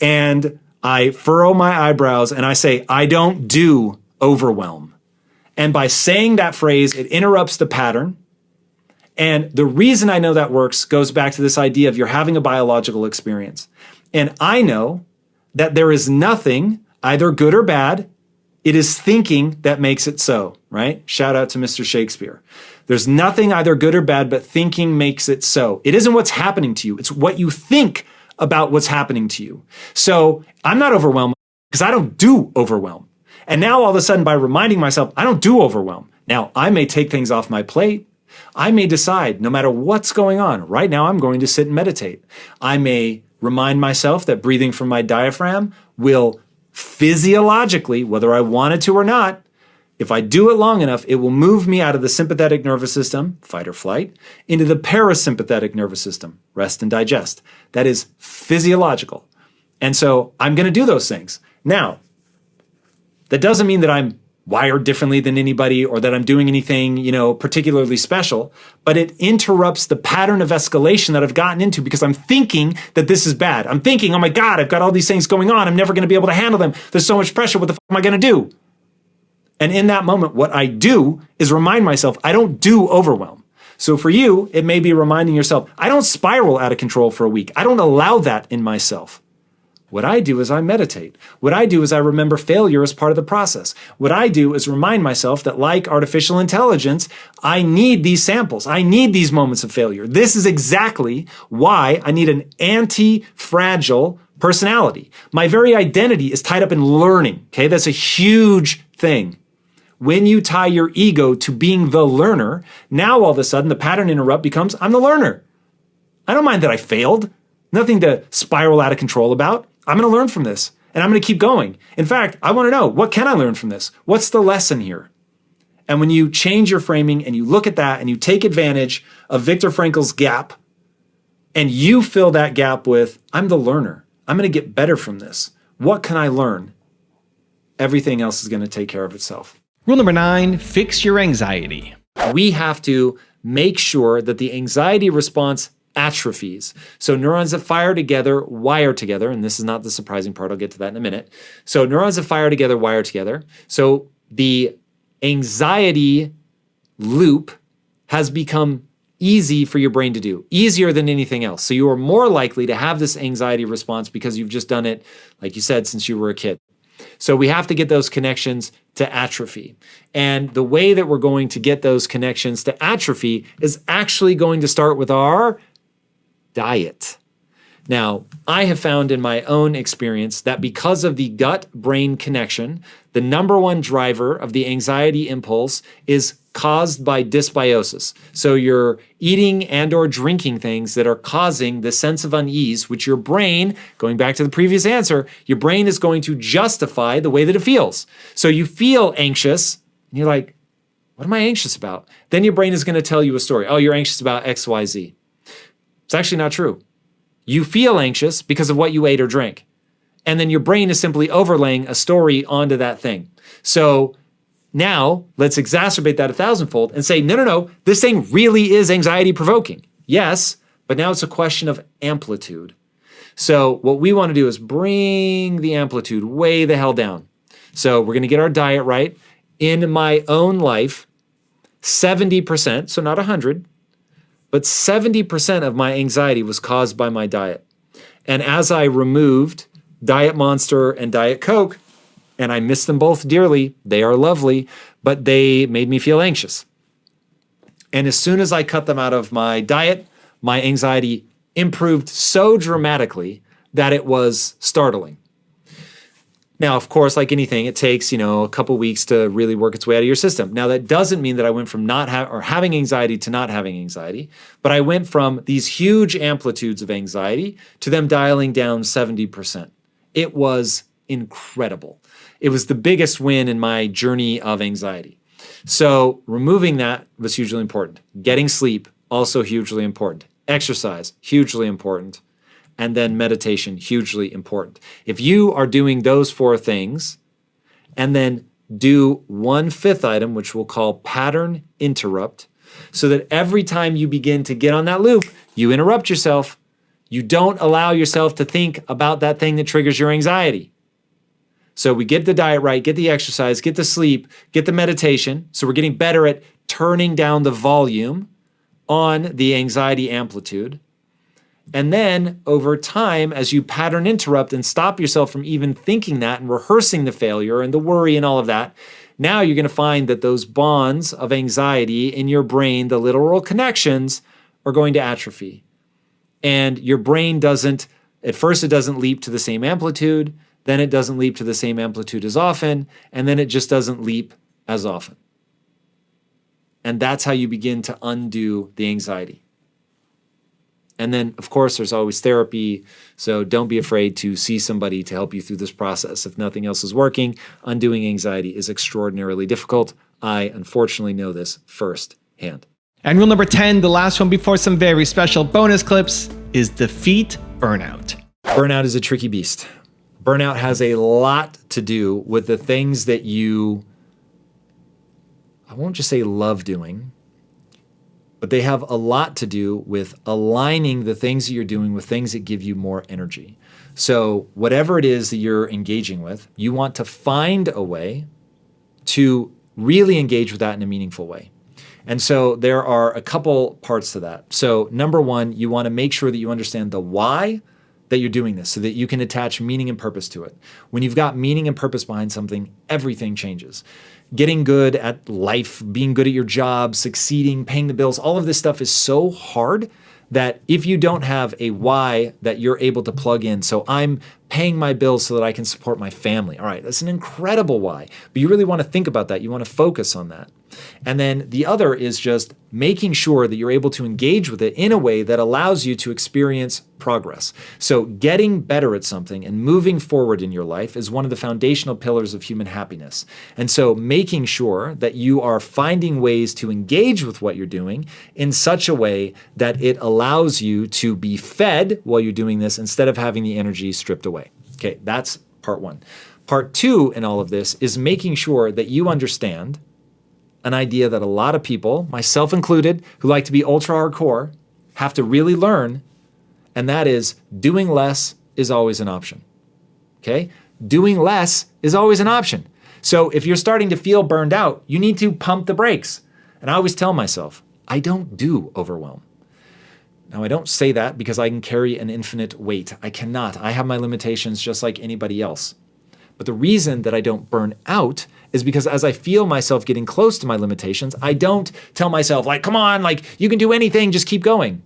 and I furrow my eyebrows and I say, I don't do overwhelm. And by saying that phrase, it interrupts the pattern. And the reason I know that works goes back to this idea of you're having a biological experience. And I know that there is nothing, either good or bad, it is thinking that makes it so, right? Shout out to Mr. Shakespeare. There's nothing either good or bad, but thinking makes it so. It isn't what's happening to you. It's what you think about what's happening to you. So I'm not overwhelmed because I don't do overwhelm. And now all of a sudden, by reminding myself, I don't do overwhelm. Now, I may take things off my plate. I may decide, no matter what's going on, right now I'm going to sit and meditate. I may remind myself that breathing from my diaphragm will physiologically, whether I wanted to or not, if I do it long enough, it will move me out of the sympathetic nervous system, fight or flight, into the parasympathetic nervous system, rest and digest. That is physiological. And so I'm going to do those things. Now, that doesn't mean that I'm wired differently than anybody or that I'm doing anything, particularly special, but it interrupts the pattern of escalation that I've gotten into because I'm thinking that this is bad. I'm thinking, oh my God, I've got all these things going on. I'm never going to be able to handle them. There's so much pressure. What the fuck am I going to do? And in that moment, what I do is remind myself, I don't do overwhelm. So for you, it may be reminding yourself, I don't spiral out of control for a week. I don't allow that in myself. What I do is I meditate. What I do is I remember failure as part of the process. What I do is remind myself that, like artificial intelligence, I need these samples. I need these moments of failure. This is exactly why I need an anti-fragile personality. My very identity is tied up in learning. Okay, that's a huge thing. When you tie your ego to being the learner, now all of a sudden the pattern interrupt becomes, I'm the learner. I don't mind that I failed. Nothing to spiral out of control about. I'm going to learn from this and I'm going to keep going. In fact, I want to know, what can I learn from this? What's the lesson here? And when you change your framing and you look at that and you take advantage of Viktor Frankl's gap and you fill that gap with, I'm the learner. I'm going to get better from this. What can I learn? Everything else is going to take care of itself. Rule number 9, fix your anxiety. We have to make sure that the anxiety response atrophies. So neurons that fire together wire together, and this is not the surprising part, I'll get to that in a minute. So neurons that fire together wire together. So the anxiety loop has become easy for your brain to do, easier than anything else. So you are more likely to have this anxiety response because you've just done it, like you said, since you were a kid. So we have to get those connections to atrophy. And the way that we're going to get those connections to atrophy is actually going to start with our diet. Now, I have found in my own experience that because of the gut-brain connection, the number one driver of the anxiety impulse is caused by dysbiosis. So you're eating and or drinking things that are causing the sense of unease, which your brain, going back to the previous answer, your brain is going to justify the way that it feels. So you feel anxious, and you're like, what am I anxious about? Then your brain is going to tell you a story. Oh, you're anxious about X, Y, Z. It's actually not true. You feel anxious because of what you ate or drank. And then your brain is simply overlaying a story onto that thing. So now let's exacerbate that 1,000-fold and say, no, this thing really is anxiety provoking. Yes, but now it's a question of amplitude. So what we want to do is bring the amplitude way the hell down. So we're going to get our diet right. In my own life, 70%, so not 100, but 70% of my anxiety was caused by my diet. And as I removed Diet Monster and Diet Coke, and I miss them both dearly, they are lovely, but they made me feel anxious. And as soon as I cut them out of my diet, my anxiety improved so dramatically that it was startling. Now, of course, like anything, it takes, a couple weeks to really work its way out of your system. Now, that doesn't mean that I went from having anxiety to not having anxiety, but I went from these huge amplitudes of anxiety to them dialing down 70%. It was incredible. It was the biggest win in my journey of anxiety. So removing that was hugely important. Getting sleep, also hugely important. Exercise, hugely important. And then meditation, hugely important. If you are doing those 4 things and then do 1/5 item, which we'll call pattern interrupt, so that every time you begin to get on that loop, you interrupt yourself. You don't allow yourself to think about that thing that triggers your anxiety. So we get the diet right, get the exercise, get the sleep, get the meditation. So we're getting better at turning down the volume on the anxiety amplitude. And then over time, as you pattern interrupt and stop yourself from even thinking that and rehearsing the failure and the worry and all of that, now you're going to find that those bonds of anxiety in your brain, the literal connections, are going to atrophy. And your brain doesn't, at first it doesn't leap to the same amplitude, then it doesn't leap to the same amplitude as often, and then it just doesn't leap as often. And that's how you begin to undo the anxiety. And then, of course, there's always therapy, so don't be afraid to see somebody to help you through this process. If nothing else is working, undoing anxiety is extraordinarily difficult. I unfortunately know this firsthand. And rule number 10, the last one before some very special bonus clips, is defeat burnout. Burnout is a tricky beast. Burnout has a lot to do with the things that you, I won't just say love doing, but they have a lot to do with aligning the things that you're doing with things that give you more energy. So whatever it is that you're engaging with, you want to find a way to really engage with that in a meaningful way. And so there are a couple parts to that. So number one, you want to make sure that you understand the why that you're doing this so that you can attach meaning and purpose to it. When you've got meaning and purpose behind something, everything changes. Getting good at life, being good at your job, succeeding, paying the bills, all of this stuff is so hard that if you don't have a why that you're able to plug in, so I'm paying my bills so that I can support my family. All right, that's an incredible why, but you really want to think about that. You want to focus on that. And then the other is just making sure that you're able to engage with it in a way that allows you to experience progress. So getting better at something and moving forward in your life is one of the foundational pillars of human happiness. And so making sure that you are finding ways to engage with what you're doing in such a way that it allows you to be fed while you're doing this instead of having the energy stripped away. Okay, that's part one. Part two in all of this is making sure that you understand an idea that a lot of people, myself included, who like to be ultra hardcore, have to really learn, and that is doing less is always an option. Okay? Doing less is always an option. So if you're starting to feel burned out, you need to pump the brakes. And I always tell myself, I don't do overwhelm. Now, I don't say that because I can carry an infinite weight. I cannot. I have my limitations just like anybody else. But the reason that I don't burn out is because as I feel myself getting close to my limitations, I don't tell myself like, come on, like you can do anything, just keep going.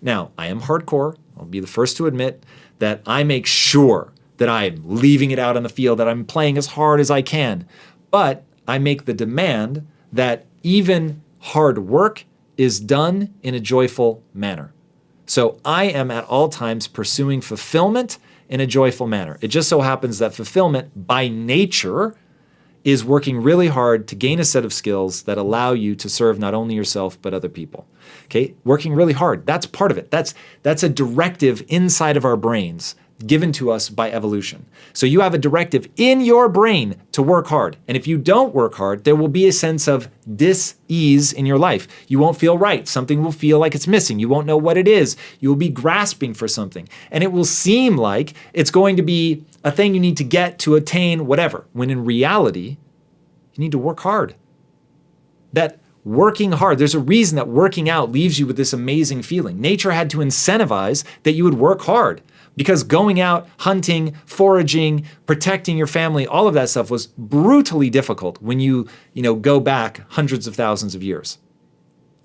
Now, I am hardcore. I'll be the first to admit that I make sure that I'm leaving it out on the field, that I'm playing as hard as I can. But I make the demand that even hard work is done in a joyful manner. So I am at all times pursuing fulfillment in a joyful manner. It just so happens that fulfillment by nature is working really hard to gain a set of skills that allow you to serve not only yourself, but other people. Okay, working really hard, that's part of it. That's a directive inside of our brains given to us by evolution. So you have a directive in your brain to work hard. And if you don't work hard, there will be a sense of dis-ease in your life. You won't feel right. Something will feel like it's missing. You won't know what it is. You will be grasping for something. And it will seem like it's going to be a thing you need to get to attain whatever, when in reality, you need to work hard. That working hard, there's a reason that working out leaves you with this amazing feeling. Nature had to incentivize that you would work hard, because going out, hunting, foraging, protecting your family, all of that stuff was brutally difficult when you go back hundreds of thousands of years.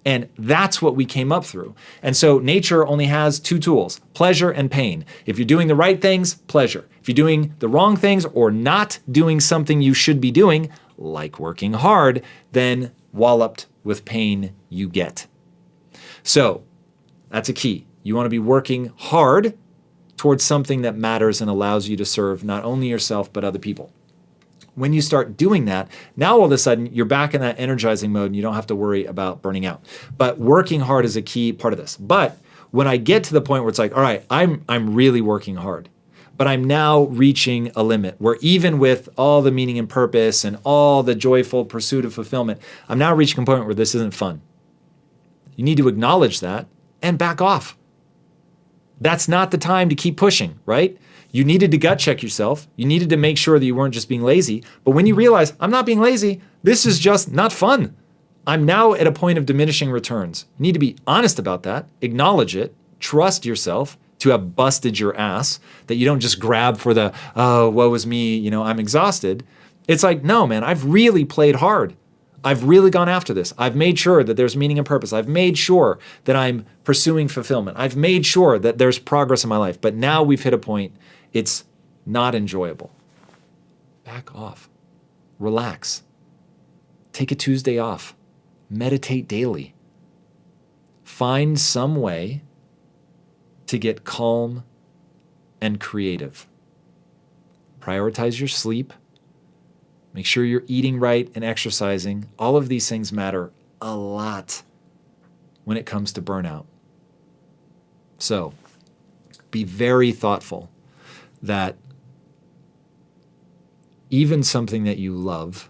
And that's what we came up through. And so nature only has two tools, pleasure and pain. If you're doing the right things, pleasure. If you're doing the wrong things or not doing something you should be doing, like working hard, then walloped with pain you get. So that's a key. You want to be working hard towards something that matters and allows you to serve not only yourself, but other people. When you start doing that, now all of a sudden you're back in that energizing mode and you don't have to worry about burning out. But working hard is a key part of this. But when I get to the point where it's like, all right, I'm really working hard, but I'm now reaching a limit where even with all the meaning and purpose and all the joyful pursuit of fulfillment, I'm now reaching a point where this isn't fun. You need to acknowledge that and back off. That's not the time to keep pushing, right? You needed to gut check yourself. You needed to make sure that you weren't just being lazy. But when you realize, I'm not being lazy, this is just not fun. I'm now at a point of diminishing returns. You need to be honest about that, acknowledge it, trust yourself to have busted your ass, that you don't just grab for the, oh, woe is me, I'm exhausted. It's like, no, man, I've really played hard. I've really gone after this. I've made sure that there's meaning and purpose. I've made sure that I'm pursuing fulfillment. I've made sure that there's progress in my life. But now we've hit a point, it's not enjoyable. Back off. Relax. Take a Tuesday off. Meditate daily. Find some way to get calm and creative. Prioritize your sleep. Make sure you're eating right and exercising. All of these things matter a lot when it comes to burnout. So be very thoughtful that even something that you love,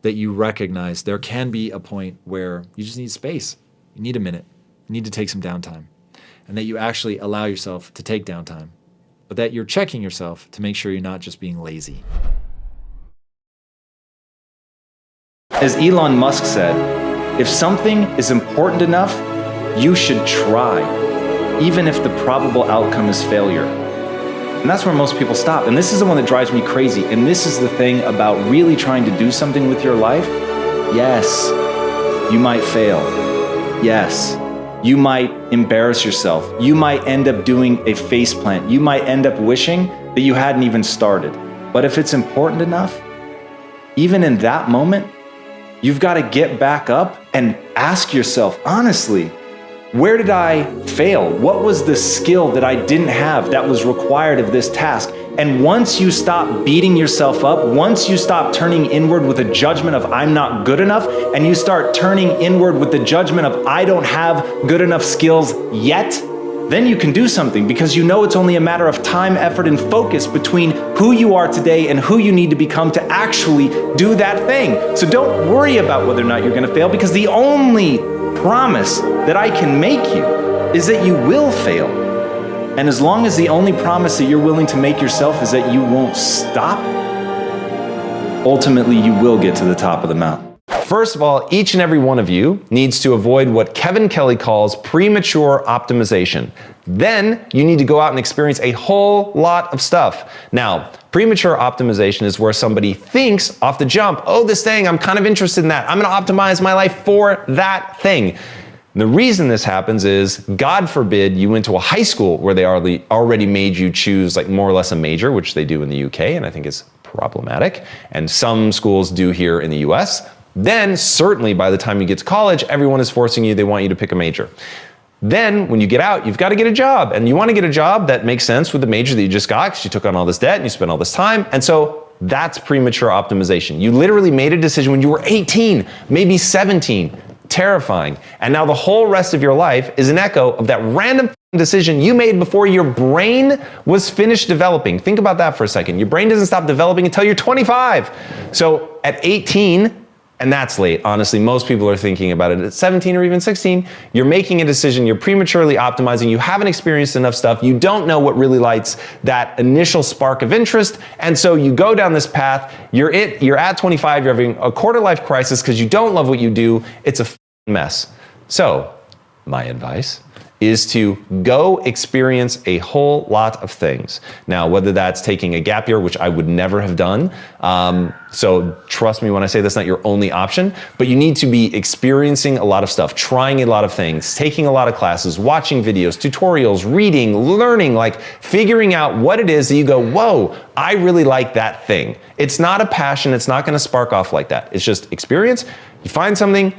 that you recognize, there can be a point where you just need space. You need a minute. You need to take some downtime. And that you actually allow yourself to take downtime. But that you're checking yourself to make sure you're not just being lazy. As Elon Musk said, if something is important enough, you should try, even if the probable outcome is failure. And that's where most people stop. And this is the one that drives me crazy. And this is the thing about really trying to do something with your life. Yes, you might fail. Yes, you might embarrass yourself. You might end up doing a faceplant. You might end up wishing that you hadn't even started. But if it's important enough, even in that moment, you've got to get back up and ask yourself, honestly, where did I fail? What was the skill that I didn't have that was required of this task? And once you stop beating yourself up, once you stop turning inward with a judgment of I'm not good enough, and you start turning inward with the judgment of I don't have good enough skills yet, then you can do something, because you know it's only a matter of time, effort, and focus between who you are today and who you need to become to actually do that thing. So don't worry about whether or not you're going to fail, because the only promise that I can make you is that you will fail. And as long as the only promise that you're willing to make yourself is that you won't stop, ultimately you will get to the top of the mountain. First of all, each and every one of you needs to avoid what Kevin Kelly calls premature optimization. Then you need to go out and experience a whole lot of stuff. Now, premature optimization is where somebody thinks off the jump, oh, this thing, I'm kind of interested in that. I'm going to optimize my life for that thing. And the reason this happens is, God forbid, you went to a high school where they already made you choose like more or less a major, which they do in the UK, and I think is problematic. And some schools do here in the US. Then certainly by the time you get to college, everyone is forcing you, they want you to pick a major. Then when you get out, you've got to get a job, and you want to get a job that makes sense with the major that you just got because you took on all this debt and you spent all this time. And so that's premature optimization. You literally made a decision when you were 18, maybe 17. Terrifying. And now the whole rest of your life is an echo of that random decision you made before your brain was finished developing. Think about that for a second. Your brain doesn't stop developing until you're 25. So at 18, and that's late, honestly, most people are thinking about it at 17 or even 16, you're making a decision, you're prematurely optimizing, you haven't experienced enough stuff, you don't know what really lights that initial spark of interest, and so you go down this path, you're at 25, you're having a quarter life crisis because you don't love what you do, it's a mess. So, my advice is to go experience a whole lot of things. Now, whether that's taking a gap year, which I would never have done, so trust me when I say that's not your only option, but you need to be experiencing a lot of stuff, trying a lot of things, taking a lot of classes, watching videos, tutorials, reading, learning, like figuring out what it is that you go, whoa, I really like that thing. It's not a passion, it's not gonna spark off like that. It's just experience, you find something,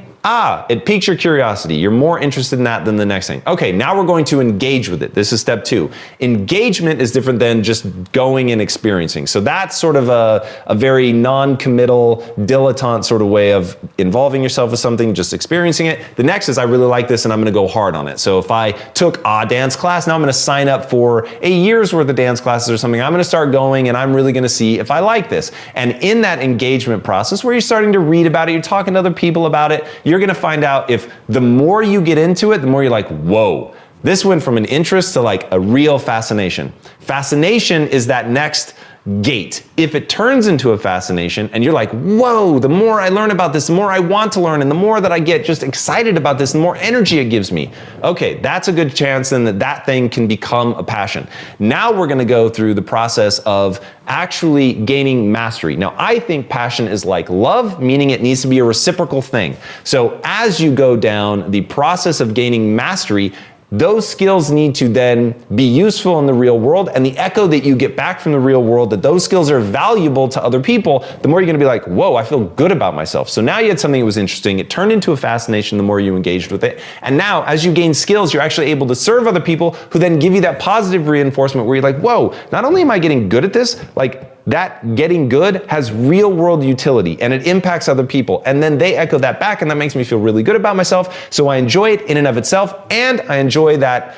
it piques your curiosity. You're more interested in that than the next thing. Okay, now we're going to engage with it. This is step 2. Engagement is different than just going and experiencing. So that's sort of a very non-committal, dilettante sort of way of involving yourself with something, just experiencing it. The next is I really like this and I'm gonna go hard on it. So if I took a dance class, now I'm gonna sign up for a year's worth of dance classes or something. I'm gonna start going and I'm really gonna see if I like this. And in that engagement process where you're starting to read about it, you're talking to other people about it, you're gonna find out if the more you get into it, the more you're like, whoa, this went from an interest to like a real fascination. Fascination is that next gate. If it turns into a fascination and you're like, whoa, the more I learn about this, the more I want to learn, and the more that I get just excited about this, the more energy it gives me. Okay, that's a good chance then that thing can become a passion. Now we're gonna go through the process of actually gaining mastery. Now, I think passion is like love, meaning it needs to be a reciprocal thing. So as you go down the process of gaining mastery, those skills need to then be useful in the real world, and the echo that you get back from the real world, that those skills are valuable to other people, the more you're gonna be like, whoa, I feel good about myself. So now you had something that was interesting, it turned into a fascination the more you engaged with it, and now as you gain skills, you're actually able to serve other people who then give you that positive reinforcement where you're like, whoa, not only am I getting good at this, like that getting good has real world utility and it impacts other people. And then they echo that back and that makes me feel really good about myself. So I enjoy it in and of itself, and I enjoy that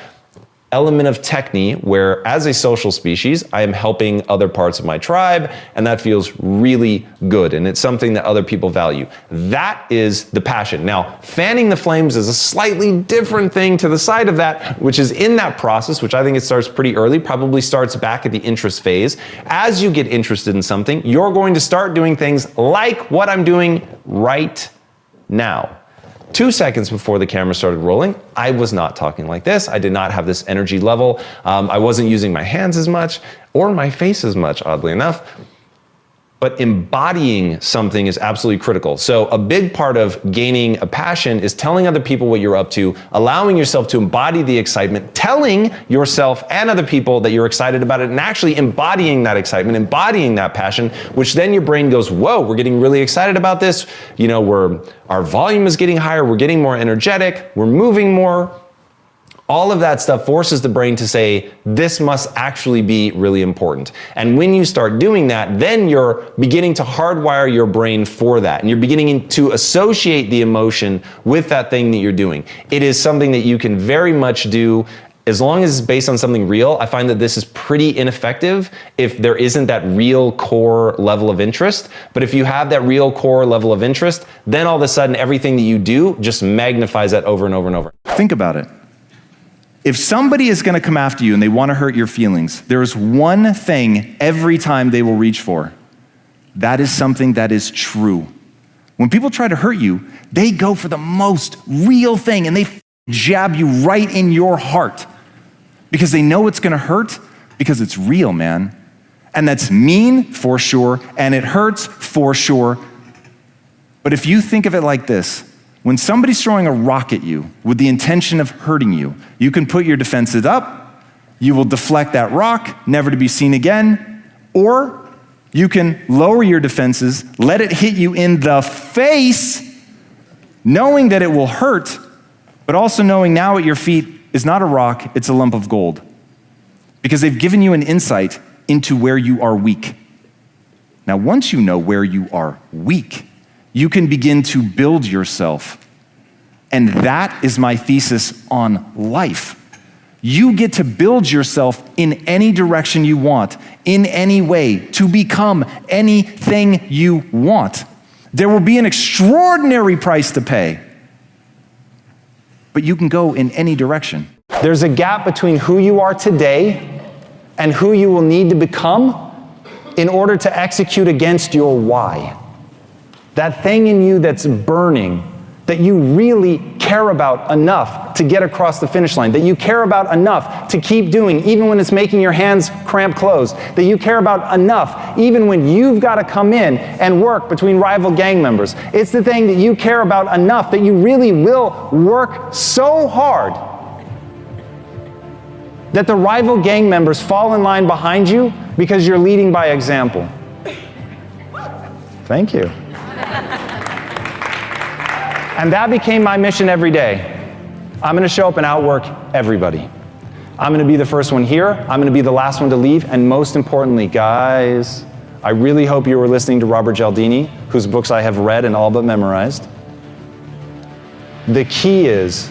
element of techne where as a social species, I am helping other parts of my tribe, and that feels really good. And it's something that other people value. That is the passion. Now, fanning the flames is a slightly different thing to the side of that, which is in that process, which I think it starts pretty early, probably starts back at the interest phase. As you get interested in something, you're going to start doing things like what I'm doing right now. 2 seconds before the camera started rolling, I was not talking like this. I did not have this energy level. I wasn't using my hands as much or my face as much, oddly enough. But embodying something is absolutely critical. So a big part of gaining a passion is telling other people what you're up to, allowing yourself to embody the excitement, telling yourself and other people that you're excited about it, and actually embodying that excitement, embodying that passion, which then your brain goes, whoa, we're getting really excited about this. You know, our volume is getting higher, we're getting more energetic, we're moving more. All of that stuff forces the brain to say, this must actually be really important. And when you start doing that, then you're beginning to hardwire your brain for that. And you're beginning to associate the emotion with that thing that you're doing. It is something that you can very much do as long as it's based on something real. I find that this is pretty ineffective if there isn't that real core level of interest. But if you have that real core level of interest, then all of a sudden everything that you do just magnifies that over and over and over. Think about it. If somebody is going to come after you and they want to hurt your feelings, there is one thing every time they will reach for. That is something that is true. When people try to hurt you, they go for the most real thing and they jab you right in your heart because they know it's going to hurt because it's real, man. And that's mean for sure, and it hurts for sure. But if you think of it like this, When somebody's throwing a rock at you with the intention of hurting you, you can put your defenses up, you will deflect that rock, never to be seen again, or you can lower your defenses, let it hit you in the face, knowing that it will hurt, but also knowing now at your feet is not a rock, it's a lump of gold. Because they've given you an insight into where you are weak. Now, once you know where you are weak, you can begin to build yourself. And that is my thesis on life. You get to build yourself in any direction you want, in any way, to become anything you want. There will be an extraordinary price to pay, but you can go in any direction. There's a gap between who you are today and who you will need to become in order to execute against your why. That thing in you that's burning, that you really care about enough to get across the finish line, that you care about enough to keep doing even when it's making your hands cramp closed, that you care about enough even when you've got to come in and work between rival gang members. It's the thing that you care about enough that you really will work so hard that the rival gang members fall in line behind you because you're leading by example. Thank you. And that became my mission every day. I'm gonna show up and outwork everybody. I'm gonna be the first one here, I'm gonna be the last one to leave, and most importantly, guys, I really hope you were listening to Robert Cialdini, whose books I have read and all but memorized. The key is,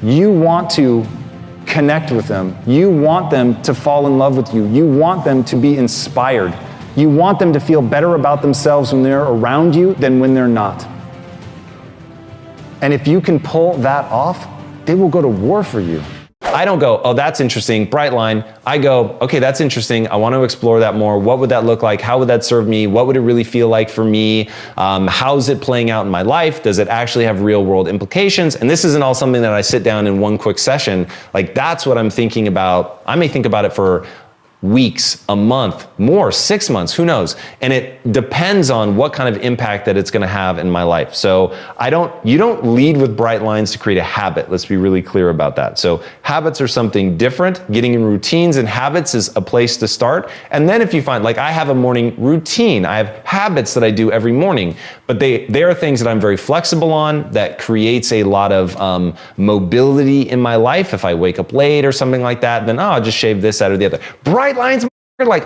you want to connect with them. You want them to fall in love with you. You want them to be inspired. You want them to feel better about themselves when they're around you than when they're not. And if you can pull that off, they will go to war for you. I don't go, oh, that's interesting, bright line. I go, okay, that's interesting. I want to explore that more. What would that look like? How would that serve me? What would it really feel like for me? How's it playing out in my life? Does it actually have real world implications? And this isn't all something that I sit down in one quick session. Like, that's what I'm thinking about. I may think about it for weeks, a month, more, 6 months, who knows? And it depends on what kind of impact that it's gonna have in my life. So you don't lead with bright lines to create a habit. Let's be really clear about that. So habits are something different. Getting in routines and habits is a place to start. And then if you find, like, I have a morning routine, I have habits that I do every morning, but they are things that I'm very flexible on, that creates a lot of mobility in my life. If I wake up late or something like that, then I'll just shave this out or the other. Bright lines, like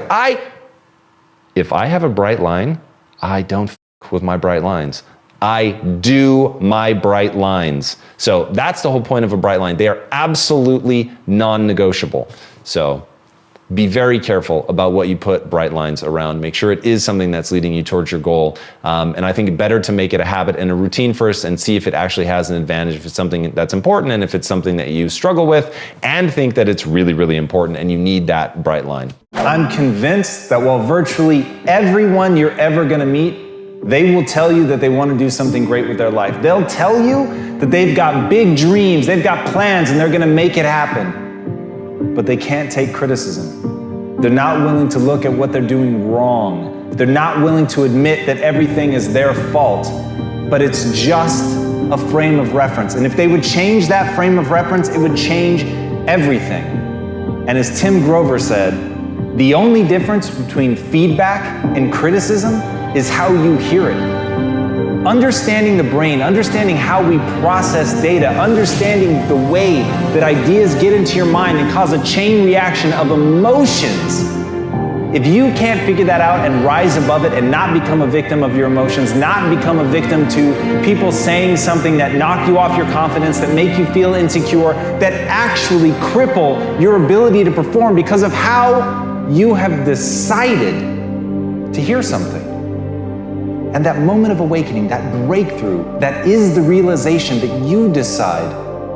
if I have a bright line, I don't f with my bright lines. I do my bright lines. So that's the whole point of a bright line. They are absolutely non-negotiable. So be very careful about what you put bright lines around. Make sure it is something that's leading you towards your goal. And I think it's better to make it a habit and a routine first and see if it actually has an advantage, if it's something that's important and if it's something that you struggle with, and think that it's really, really important and you need that bright line. I'm convinced that while virtually everyone you're ever gonna meet, they will tell you that they want to do something great with their life. They'll tell you that they've got big dreams, they've got plans, and they're gonna make it happen. But they can't take criticism. They're not willing to look at what they're doing wrong. They're not willing to admit that everything is their fault, but it's just a frame of reference. And if they would change that frame of reference, it would change everything. And as Tim Grover said, the only difference between feedback and criticism is how you hear it. Understanding the brain, understanding how we process data, understanding the way that ideas get into your mind and cause a chain reaction of emotions. If you can't figure that out and rise above it and not become a victim of your emotions, not become a victim to people saying something that knock you off your confidence, that make you feel insecure, that actually cripple your ability to perform because of how you have decided to hear something. And that moment of awakening, that breakthrough, that is the realization that you decide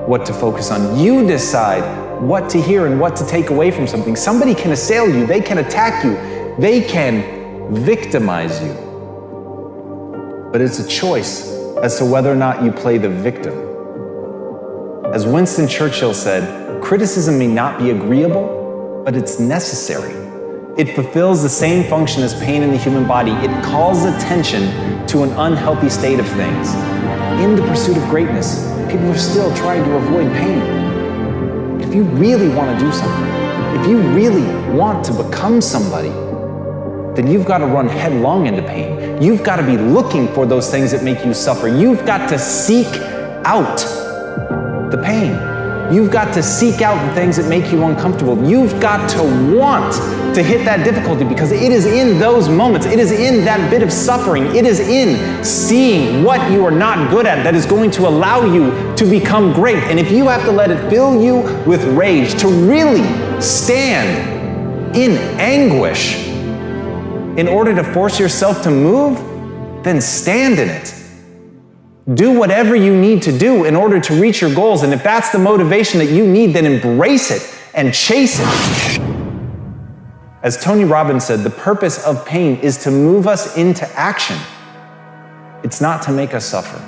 what to focus on. You decide what to hear and what to take away from something. Somebody can assail you, they can attack you, they can victimize you. But it's a choice as to whether or not you play the victim. As Winston Churchill said, criticism may not be agreeable, but it's necessary. It fulfills the same function as pain in the human body. It calls attention to an unhealthy state of things. in the pursuit of greatness, people are still trying to avoid pain. If you really want to do something, if you really want to become somebody, then you've got to run headlong into pain. You've got to be looking for those things that make you suffer. You've got to seek out the pain. You've got to seek out the things that make you uncomfortable. You've got to want to hit that difficulty, because it is in those moments, it is in that bit of suffering, it is in seeing what you are not good at that is going to allow you to become great. And if you have to let it fill you with rage to really stand in anguish in order to force yourself to move, then stand in it. Do whatever you need to do in order to reach your goals. And if that's the motivation that you need, then embrace it and chase it. As Tony Robbins said, the purpose of pain is to move us into action. It's not to make us suffer.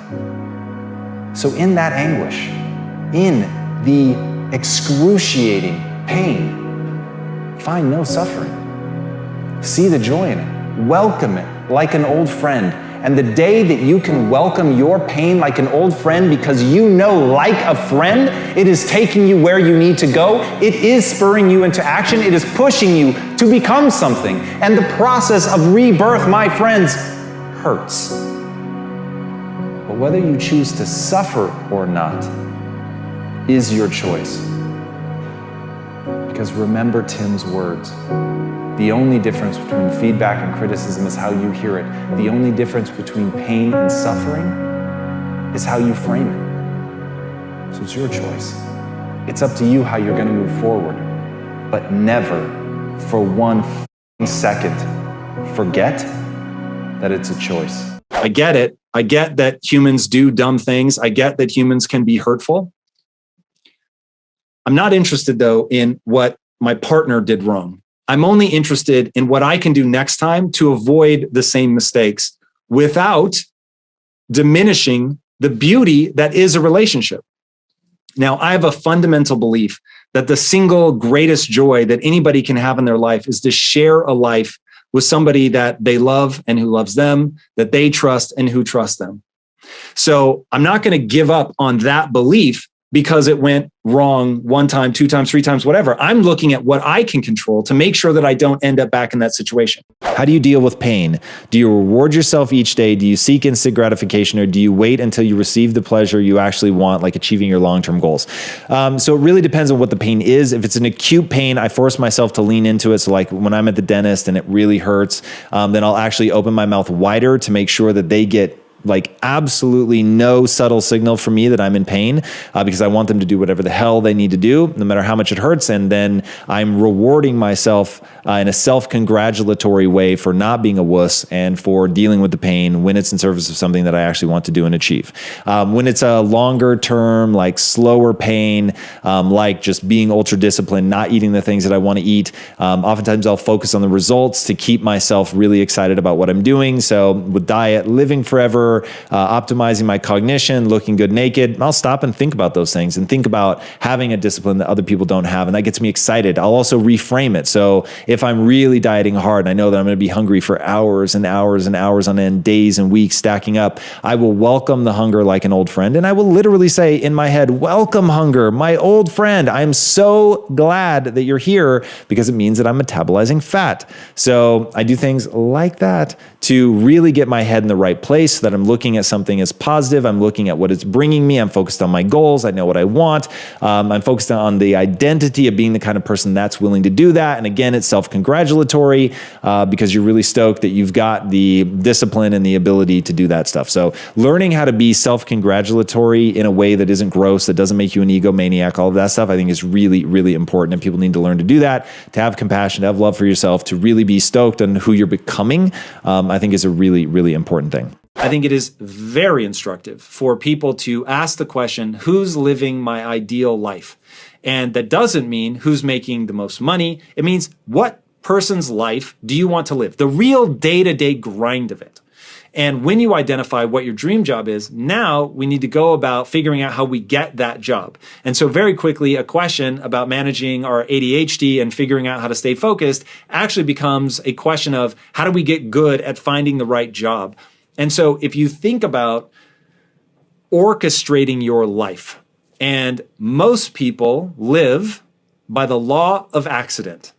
So in that anguish, in the excruciating pain, find no suffering. See the joy in it. Welcome it like an old friend. And the day that you can welcome your pain like an old friend, because you know, like a friend, it is taking you where you need to go. It is spurring you into action. It is pushing you to become something. And the process of rebirth, my friends, hurts. But whether you choose to suffer or not is your choice. Because remember Tim's words. The only difference between feedback and criticism is how you hear it. The only difference between pain and suffering is how you frame it. So it's your choice. It's up to you how you're going to move forward. But never, for 1 second, forget that it's a choice. I get it. I get that humans do dumb things. I get that humans can be hurtful. I'm not interested, though, in what my partner did wrong. I'm only interested in what I can do next time to avoid the same mistakes without diminishing the beauty that is a relationship. Now, I have a fundamental belief that the single greatest joy that anybody can have in their life is to share a life with somebody that they love and who loves them, that they trust and who trusts them. So I'm not going to give up on that belief because it went wrong 1 time, 2 times, 3 times, whatever. I'm looking at what I can control to make sure that I don't end up back in that situation. How do you deal with pain? Do you reward yourself each day? Do you seek instant gratification, or do you wait until you receive the pleasure you actually want, like achieving your long-term goals? So it really depends on what the pain is. If it's an acute pain, I force myself to lean into it. So like when I'm at the dentist and it really hurts, then I'll actually open my mouth wider to make sure that they get like absolutely no subtle signal for me that I'm in pain, because I want them to do whatever the hell they need to do, no matter how much it hurts. And then I'm rewarding myself in a self-congratulatory way for not being a wuss and for dealing with the pain when it's in service of something that I actually want to do and achieve. When it's a longer term, like slower pain, like just being ultra disciplined, not eating the things that I want to eat, oftentimes I'll focus on the results to keep myself really excited about what I'm doing. So with diet, living forever, optimizing my cognition, looking good naked, I'll stop and think about those things and think about having a discipline that other people don't have. And that gets me excited. I'll also reframe it. So if I'm really dieting hard, I know that I'm going to be hungry for hours and hours and hours on end, days and weeks stacking up. I will welcome the hunger like an old friend. And I will literally say in my head, welcome hunger, my old friend. I'm so glad that you're here, because it means that I'm metabolizing fat. So I do things like that to really get my head in the right place, so that I'm looking at something as positive. I'm looking at what it's bringing me. I'm focused on my goals. I know what I want. I'm focused on the identity of being the kind of person that's willing to do that. And again, it's self-congratulatory because you're really stoked that you've got the discipline and the ability to do that stuff. So learning how to be self-congratulatory in a way that isn't gross, that doesn't make you an egomaniac, all of that stuff, I think is really, really important. And people need to learn to do that, to have compassion, to have love for yourself, to really be stoked on who you're becoming, I think is a really, really important thing. I think it is very instructive for people to ask the question, who's living my ideal life? And that doesn't mean who's making the most money. It means what person's life do you want to live? The real day-to-day grind of it. And when you identify what your dream job is, now we need to go about figuring out how we get that job. And so very quickly, a question about managing our ADHD and figuring out how to stay focused actually becomes a question of how do we get good at finding the right job? And so if you think about orchestrating your life. And most people live by the law of accident.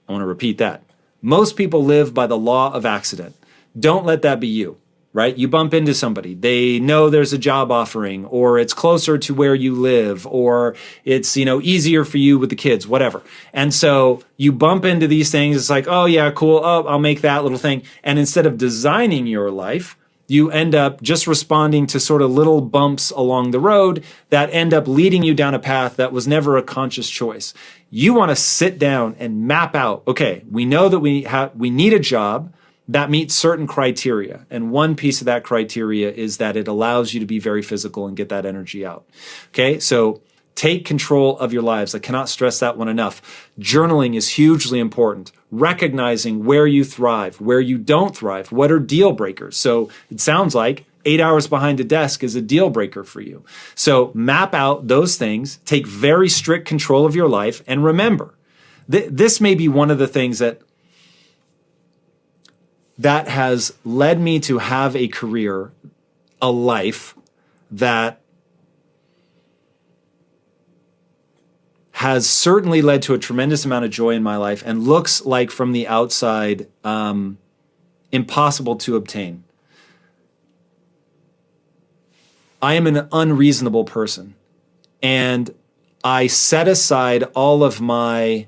I want to repeat that. Most people live by the law of accident. Don't let that be you, right? You bump into somebody. They know there's a job offering, or it's closer to where you live, or it's, easier for you with the kids, whatever. And so you bump into these things. It's like, oh yeah, cool. Oh, I'll make that little thing. And instead of designing your life, you end up just responding to sort of little bumps along the road that end up leading you down a path that was never a conscious choice. You want to sit down and map out, okay, we know that we need a job that meets certain criteria. And one piece of that criteria is that it allows you to be very physical and get that energy out. Okay, so take control of your lives. I cannot stress that one enough. Journaling is hugely important. Recognizing where you thrive, where you don't thrive, what are deal breakers. So it sounds like 8 hours behind a desk is a deal breaker for you. So map out those things, take very strict control of your life, and remember, this may be one of the things that has led me to have a career, a life that has certainly led to a tremendous amount of joy in my life and looks like from the outside impossible to obtain. I am an unreasonable person, and I set aside all of my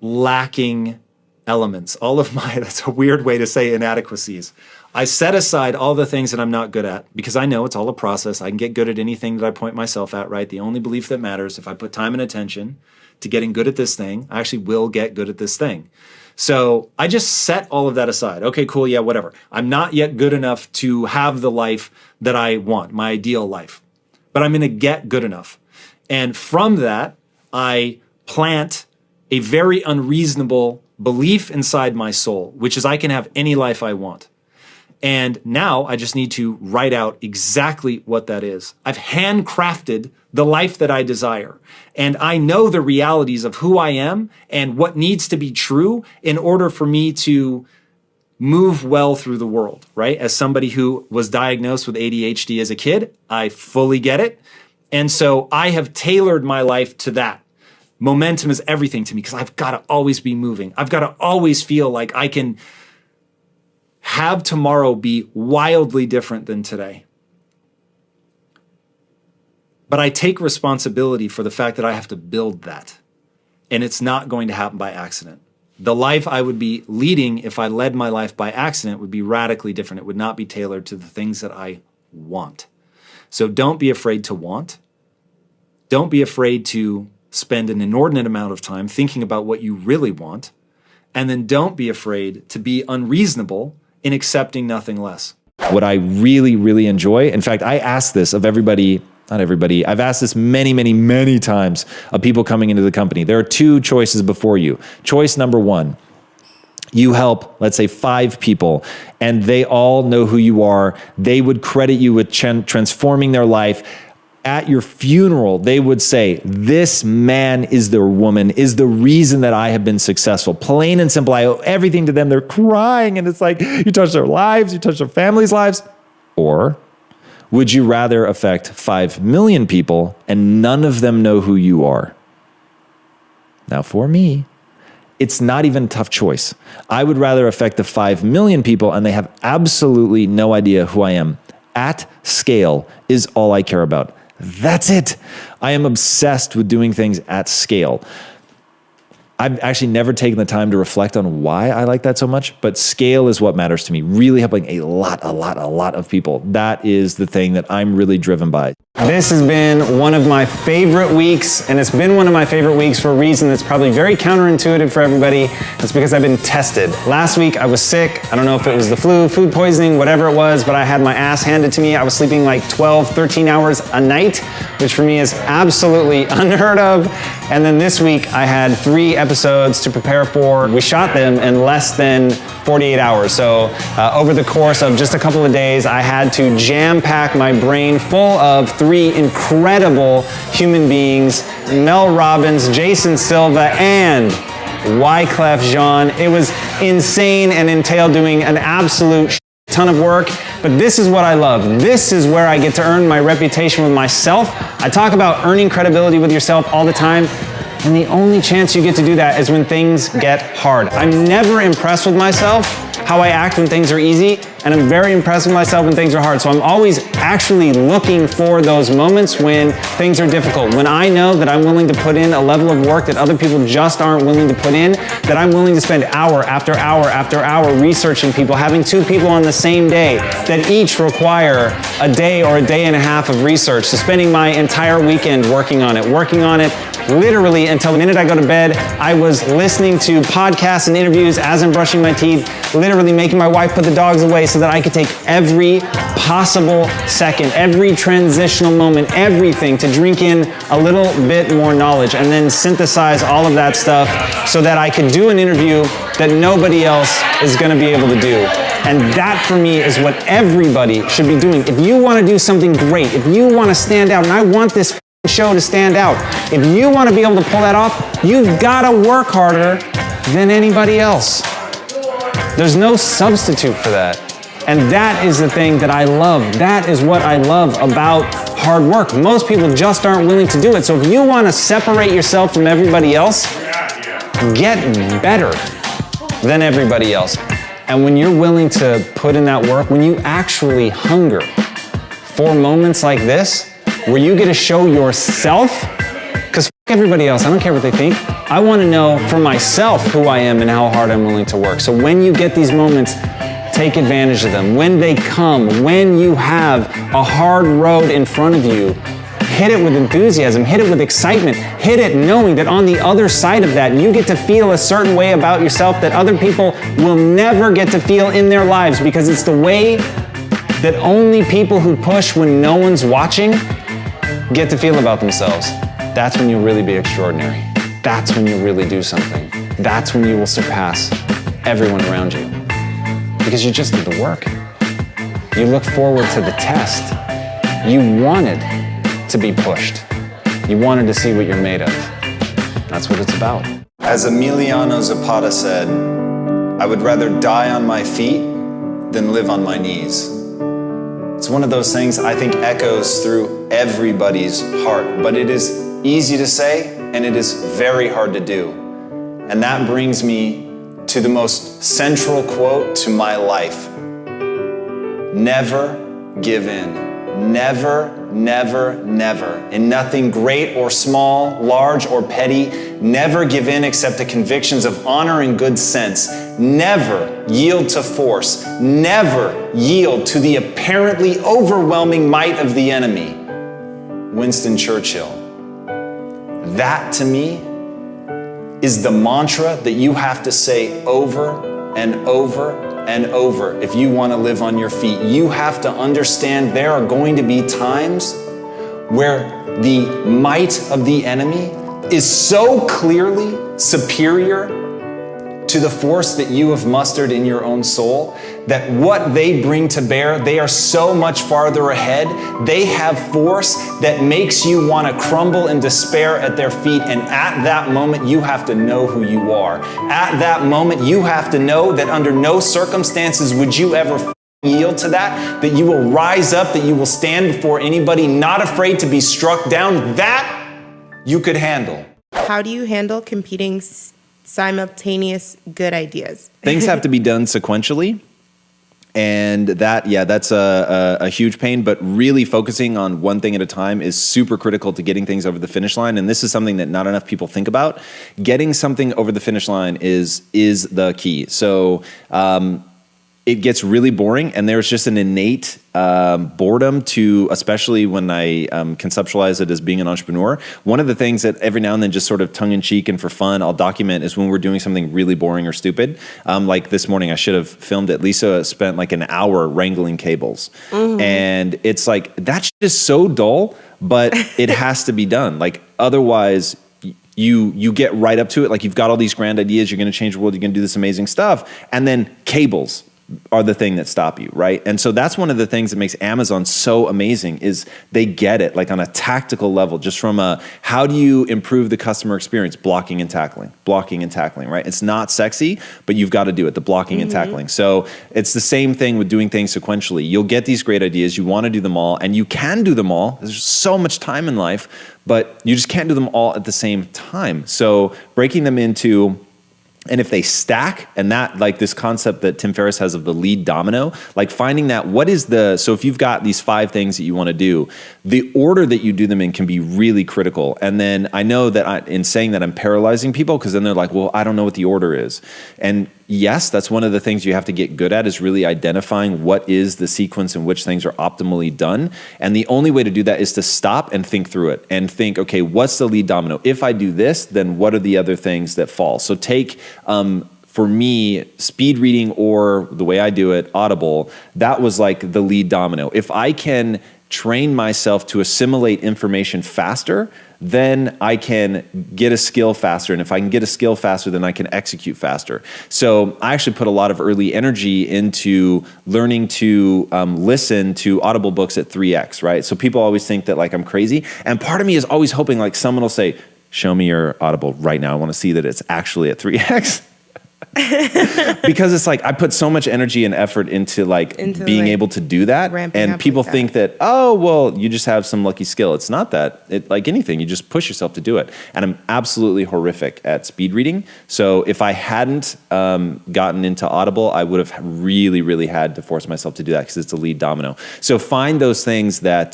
lacking elements, that's a weird way to say inadequacies. I set aside all the things that I'm not good at because I know it's all a process. I can get good at anything that I point myself at, right? The only belief that matters, if I put time and attention to getting good at this thing, I actually will get good at this thing. So I just set all of that aside. Okay, cool, yeah, whatever. I'm not yet good enough to have the life that I want, my ideal life, but I'm going to get good enough. And from that, I plant a very unreasonable belief inside my soul, which is I can have any life I want. And now I just need to write out exactly what that is. I've handcrafted the life that I desire. And I know the realities of who I am and what needs to be true in order for me to move well through the world, right? As somebody who was diagnosed with ADHD as a kid, I fully get it. And so I have tailored my life to that. Momentum is everything to me because I've got to always be moving. I've got to always feel like I can have tomorrow be wildly different than today. But I take responsibility for the fact that I have to build that. And it's not going to happen by accident. The life I would be leading if I led my life by accident would be radically different. It would not be tailored to the things that I want. So don't be afraid to want. Don't be afraid to spend an inordinate amount of time thinking about what you really want. And then don't be afraid to be unreasonable in accepting nothing less. What I really, really enjoy, in fact, I ask this of everybody, not everybody, I've asked this many, many, many times of people coming into the company. There are two choices before you. Choice number one, you help, let's say 5 people, and they all know who you are. They would credit you with transforming their life. At your funeral, they would say, this man is the woman, is the reason that I have been successful. Plain and simple, I owe everything to them. They're crying, and it's like, you touch their lives, you touch their families' lives. Or would you rather affect 5 million people and none of them know who you are? Now, for me, it's not even a tough choice. I would rather affect the 5 million people and they have absolutely no idea who I am. At scale is all I care about. That's it. I am obsessed with doing things at scale. I've actually never taken the time to reflect on why I like that so much, but scale is what matters to me. Really helping a lot of people. That is the thing that I'm really driven by. This has been one of my favorite weeks, and it's been one of my favorite weeks for a reason that's probably very counterintuitive for everybody. It's because I've been tested. Last week I was sick. I don't know if it was the flu, food poisoning, whatever it was, but I had my ass handed to me. I was sleeping like 12, 13 hours a night, which for me is absolutely unheard of. And then this week I had 3 episodes to prepare for. We shot them in less than 48 hours. So over the course of just a couple of days, I had to jam-pack my brain full of 3 incredible human beings, Mel Robbins, Jason Silva, and Wyclef Jean. It was insane and entailed doing an absolute ton of work. but this is what I love. This is where I get to earn my reputation with myself. I talk about earning credibility with yourself all the time, and the only chance you get to do that is when things get hard. I'm never impressed with myself, how I act when things are easy, and I'm very impressed with myself when things are hard. So I'm always actually looking for those moments when things are difficult, when I know that I'm willing to put in a level of work that other people just aren't willing to put in, that I'm willing to spend hour after hour after hour researching people, having 2 people on the same day that each require a day or a day and a half of research, so spending my entire weekend working on it literally until the minute I go to bed. I was listening to podcasts and interviews as I'm brushing my teeth, literally making my wife put the dogs away so that I could take every possible second, every transitional moment, everything to drink in a little bit more knowledge and then synthesize all of that stuff so that I could do an interview that nobody else is going to be able to do. And that for me is what everybody should be doing. If you want to do something great, if you want to stand out, and I want this show to stand out, if you want to be able to pull that off, you've got to work harder than anybody else. There's no substitute for that. And that is the thing that I love. That is what I love about hard work. Most people just aren't willing to do it. So if you want to separate yourself from everybody else, get better than everybody else. And when you're willing to put in that work, when you actually hunger for moments like this, where you get to show yourself, because everybody else, I don't care what they think. I want to know for myself who I am and how hard I'm willing to work. So when you get these moments, take advantage of them. When they come, when you have a hard road in front of you, hit it with enthusiasm, hit it with excitement, hit it knowing that on the other side of that, you get to feel a certain way about yourself that other people will never get to feel in their lives, because it's the way that only people who push when no one's watching get to feel about themselves. That's when you'll really be extraordinary. That's when you'll really do something. That's when you will surpass everyone around you. Because you just did the work. You look forward to the test. You wanted to be pushed. You wanted to see what you're made of. That's what it's about. As Emiliano Zapata said, I would rather die on my feet than live on my knees. It's one of those things I think echoes through everybody's heart, but it is easy to say and it is very hard to do. And that brings me to the most central quote to my life. Never give in. Never, never, never. In nothing great or small, large or petty, never give in except to convictions of honor and good sense. Never yield to force. Never yield to the apparently overwhelming might of the enemy. Winston Churchill. That to me is the mantra that you have to say over and over and over if you want to live on your feet. You have to understand there are going to be times where the might of the enemy is so clearly superior to the force that you have mustered in your own soul, that what they bring to bear, they are so much farther ahead. They have force that makes you want to crumble in despair at their feet. And at that moment, you have to know who you are. At that moment, you have to know that under no circumstances would you ever yield to that you will rise up, that you will stand before anybody, not afraid to be struck down. That you could handle. How do you handle competing simultaneous good ideas? Things have to be done sequentially. And that's a huge pain, but really focusing on one thing at a time is super critical to getting things over the finish line. And this is something that not enough people think about. Getting something over the finish line is the key. So it gets really boring, and there's just an innate boredom to, especially when I conceptualize it as being an entrepreneur. One of the things that every now and then, just sort of tongue in cheek and for fun, I'll document is when we're doing something really boring or stupid. Like this morning, I should have filmed it. Lisa spent like an hour wrangling cables. Mm-hmm. And it's like, that's just so dull, but it has to be done. Like otherwise, you get right up to it. Like you've got all these grand ideas. You're going to change the world. You're going to do this amazing stuff. And then cables. are the thing that stop you, right? And so that's one of the things that makes Amazon so amazing is they get it like on a tactical level, just from a, how do you improve the customer experience? Blocking and tackling, right? It's not sexy, but you've got to do it, the blocking and tackling. So it's the same thing with doing things sequentially. You'll get these great ideas, you want to do them all, and you can do them all. There's so much time in life, but you just can't do them all at the same time. So breaking them into, and if they stack, and that, like this concept that Tim Ferriss has of the lead domino, like finding that what is the, so if you've got these 5 things that you want to do, the order that you do them in can be really critical. And then I know that in saying that I'm paralyzing people, because then they're like, well, I don't know what the order is. And yes, that's one of the things you have to get good at, is really identifying what is the sequence in which things are optimally done. And the only way to do that is to stop and think through it and think, okay, what's the lead domino? If I do this, then what are the other things that fall? So take, for me, speed reading, or the way I do it, Audible, that was like the lead domino. If I can train myself to assimilate information faster, then I can get a skill faster. And if I can get a skill faster, then I can execute faster. So I actually put a lot of early energy into learning to listen to Audible books at 3x, right? So people always think that like I'm crazy. And part of me is always hoping like someone will say, show me your Audible right now. I want to see that it's actually at 3x. Because it's like I put so much energy and effort into being able to do that, and people think that, oh well, you just have some lucky skill. It's not that. It, like anything, you just push yourself to do it. And I'm absolutely horrific at speed reading. So if I hadn't gotten into Audible, I would have really had to force myself to do that, because it's a lead domino. So find those things that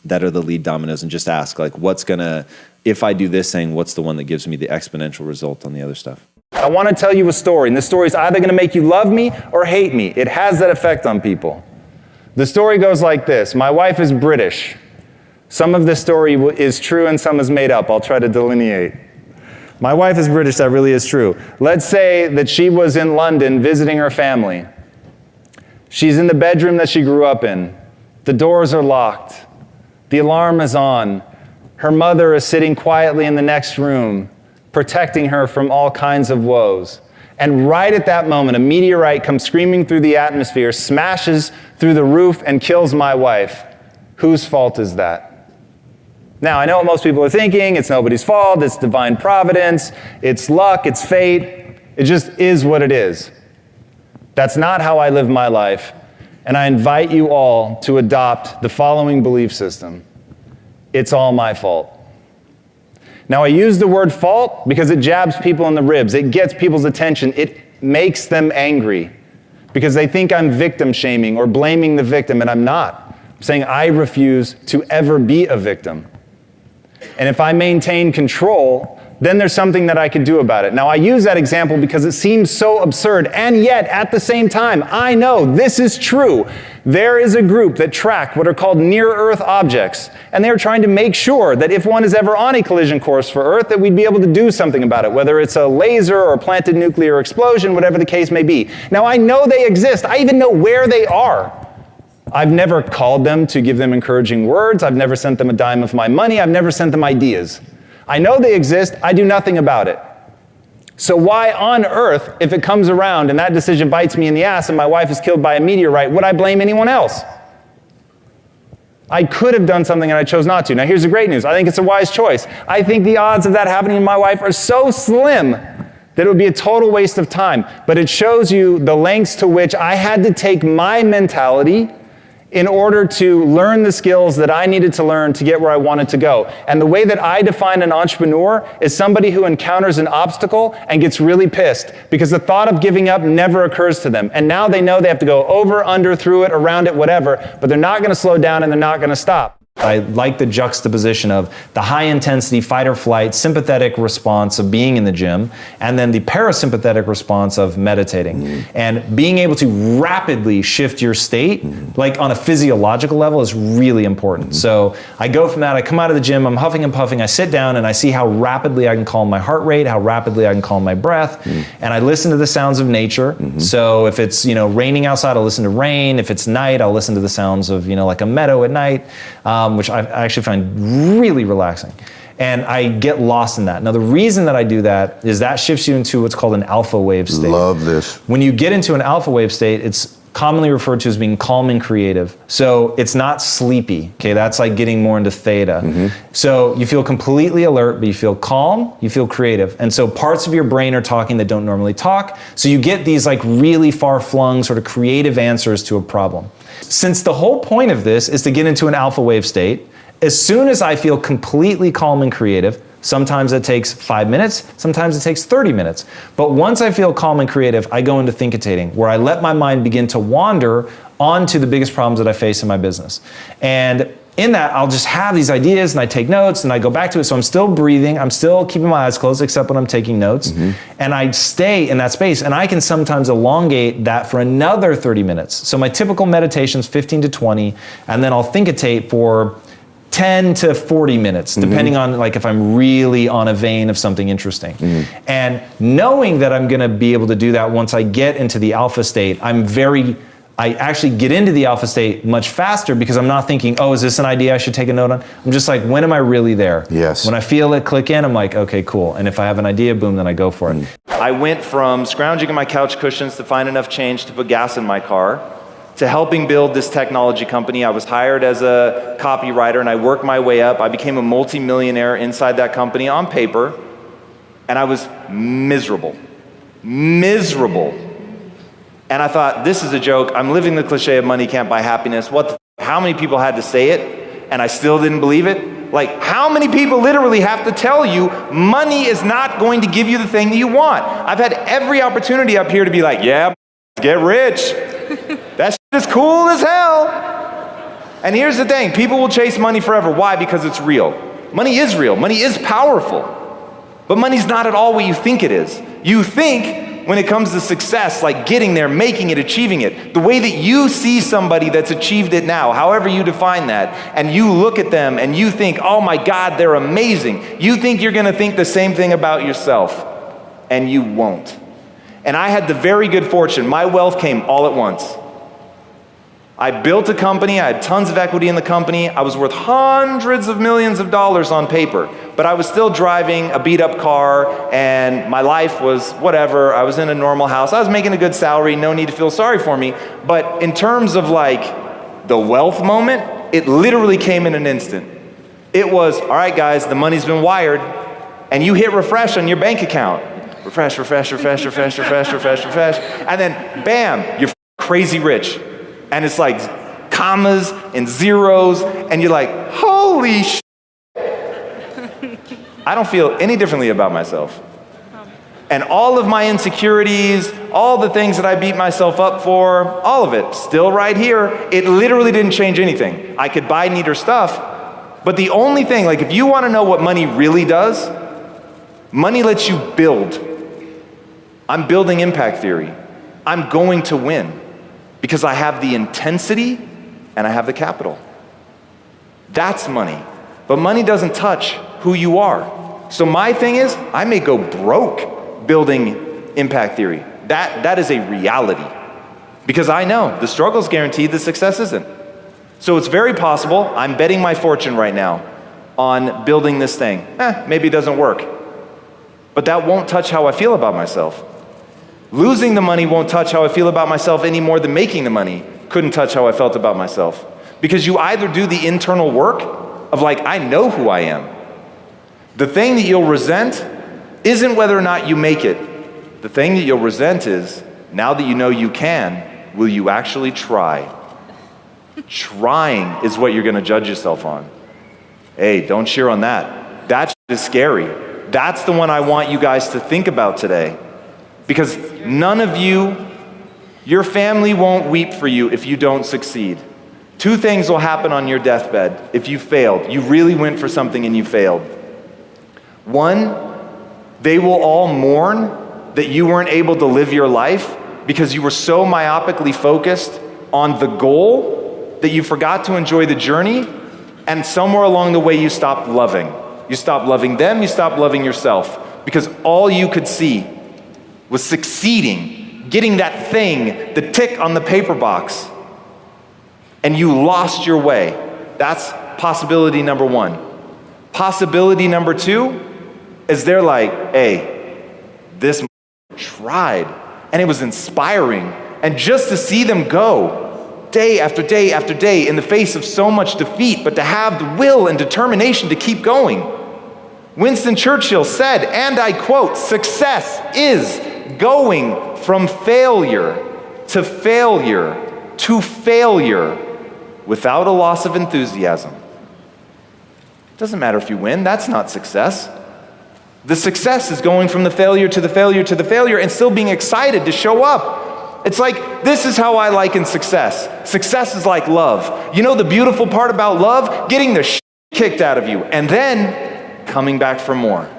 that are the lead dominoes, and just ask like, what's gonna, if I do this thing, what's the one that gives me the exponential result on the other stuff? I want to tell you a story, and this story is either going to make you love me or hate me. It has that effect on people. The story goes like this. My wife is British. Some of this story is true and some is made up. I'll try to delineate. My wife is British, that really is true. Let's say that she was in London visiting her family. She's in the bedroom that she grew up in. The doors are locked. The alarm is on. Her mother is sitting quietly in the next room, protecting her from all kinds of woes. And right at that moment, a meteorite comes screaming through the atmosphere, smashes through the roof, and kills my wife. Whose fault is that? Now, I know what most people are thinking. It's nobody's fault. It's divine providence. It's luck. It's fate. It just is what it is. That's not how I live my life. And I invite you all to adopt the following belief system. It's all my fault. Now, I use the word fault because it jabs people in the ribs. It gets people's attention. It makes them angry because they think I'm victim shaming or blaming the victim, and I'm not. I'm saying I refuse to ever be a victim. And if I maintain control, then there's something that I can do about it. Now, I use that example because it seems so absurd, and yet, at the same time, I know this is true. There is a group that track what are called near-Earth objects, and they're trying to make sure that if one is ever on a collision course for Earth, that we'd be able to do something about it, whether it's a laser or a planted nuclear explosion, whatever the case may be. Now, I know they exist. I even know where they are. I've never called them to give them encouraging words. I've never sent them a dime of my money. I've never sent them ideas. I know they exist. I do nothing about it. So why on earth, if it comes around and that decision bites me in the ass and my wife is killed by a meteorite, would I blame anyone else? I could have done something and I chose not to. Now here's the great news. I think it's a wise choice. I think the odds of that happening to my wife are so slim that it would be a total waste of time. But it shows you the lengths to which I had to take my mentality in order to learn the skills that I needed to learn to get where I wanted to go. And the way that I define an entrepreneur is somebody who encounters an obstacle and gets really pissed because the thought of giving up never occurs to them. And now they know they have to go over, under, through it, around it, whatever, but they're not gonna slow down and they're not gonna stop. I like the juxtaposition of the high intensity fight or flight sympathetic response of being in the gym, and then the parasympathetic response of meditating. And being able to rapidly shift your state, like on a physiological level, is really important. So I go from that, I come out of the gym, I'm huffing and puffing, I sit down and I see how rapidly I can calm my heart rate, how rapidly I can calm my breath, and I listen to the sounds of nature. So if it's raining outside, I'll listen to rain. If it's night, I'll listen to the sounds of like a meadow at night. Which I actually find really relaxing. And I get lost in that. Now, the reason that I do that is that shifts you into what's called an alpha wave state. Love this. When you get into an alpha wave state, it's commonly referred to as being calm and creative. So it's not sleepy, okay? That's like getting more into theta. So you feel completely alert, but you feel calm, you feel creative. And so parts of your brain are talking that don't normally talk. So you get these like really far-flung sort of creative answers to a problem. Since the whole point of this is to get into an alpha wave state, as soon as I feel completely calm and creative, sometimes it takes 5 minutes, sometimes it takes 30 minutes. But once I feel calm and creative, I go into thinkitating, where I let my mind begin to wander onto the biggest problems that I face in my business. And in that, I'll just have these ideas and I take notes and I go back to it. So I'm still breathing, I'm still keeping my eyes closed, except when I'm taking notes. And I stay in that space, and I can sometimes elongate that for another 30 minutes. So my typical meditation's 15 to 20, and then I'll thinkitate for 10 to 40 minutes, depending on like if I'm really on a vein of something interesting. And knowing that I'm gonna be able to do that once I get into the alpha state, I actually get into the alpha state much faster, because I'm not thinking, oh, is this an idea I should take a note on? I'm just like, when am I really there? Yes. When I feel it click in, I'm like, okay, cool. And if I have an idea, boom, then I go for it. I went from scrounging in my couch cushions to find enough change to put gas in my car, to helping build this technology company. I was hired as a copywriter and I worked my way up. I became a multi-millionaire inside that company on paper, and I was miserable. Miserable. And I thought, this is a joke. I'm living the cliche of money can't buy happiness. How many people had to say it and I still didn't believe it? Like, how many people literally have to tell you money is not going to give you the thing that you want? I've had every opportunity up here to be like, yeah, get rich. That shit is cool as hell. And here's the thing, people will chase money forever. Why? Because it's real. Money is real. Money is powerful. But money's not at all what you think it is. You think when it comes to success, like getting there, making it, achieving it, the way that you see somebody that's achieved it now, however you define that, and you look at them and you think, oh my God, they're amazing. You think you're gonna think the same thing about yourself, and you won't. And I had the very good fortune, my wealth came all at once. I built a company, I had tons of equity in the company, I was worth hundreds of millions of dollars on paper, but I was still driving a beat up car, and my life was whatever. I was in a normal house, I was making a good salary, no need to feel sorry for me. But in terms of like the wealth moment, it literally came in an instant. It was, all right guys, the money's been wired, and you hit refresh on your bank account. Refresh, refresh, refresh, refresh, refresh, refresh, refresh, and then bam, you're crazy rich. And it's like commas and zeros, and you're like, holy shit. I don't feel any differently about myself. And all of my insecurities, all the things that I beat myself up for, all of it, still right here. It literally didn't change anything. I could buy neater stuff, but the only thing, like if you want to know what money really does, money lets you build. I'm building impact theory. I'm going to win. Because I have the intensity and I have the capital. That's money. But money doesn't touch who you are. So my thing is, I may go broke building impact theory. That is a reality. Because I know the struggle's guaranteed, the success isn't. So it's very possible, I'm betting my fortune right now on building this thing. Maybe it doesn't work. But that won't touch how I feel about myself. Losing the money won't touch how I feel about myself any more than making the money couldn't touch how I felt about myself. Because you either do the internal work of like, I know who I am. The thing that you'll resent isn't whether or not you make it. The thing that you'll resent is, now that you know you can, will you actually try? Trying is what you're gonna judge yourself on. Hey, don't cheer on that. That is scary. That's the one I want you guys to think about today. Because none of you, your family won't weep for you if you don't succeed. Two things will happen on your deathbed if you failed. You really went for something and you failed. One, they will all mourn that you weren't able to live your life because you were so myopically focused on the goal that you forgot to enjoy the journey, and somewhere along the way you stopped loving. You stopped loving them, you stopped loving yourself, because all you could see was succeeding, getting that thing, the tick on the paper box, and you lost your way. That's possibility number one. Possibility number 2 is they're like, hey, this tried, and it was inspiring. And just to see them go day after day after day in the face of so much defeat, but to have the will and determination to keep going. Winston Churchill said, and I quote, "Success is going from failure to failure to failure without a loss of enthusiasm." Doesn't matter if you win, that's not success. The success is going from the failure to the failure to the failure and still being excited to show up. It's like, this is how I liken success. Success is like love. You know the beautiful part about love? Getting the shit kicked out of you and then coming back for more.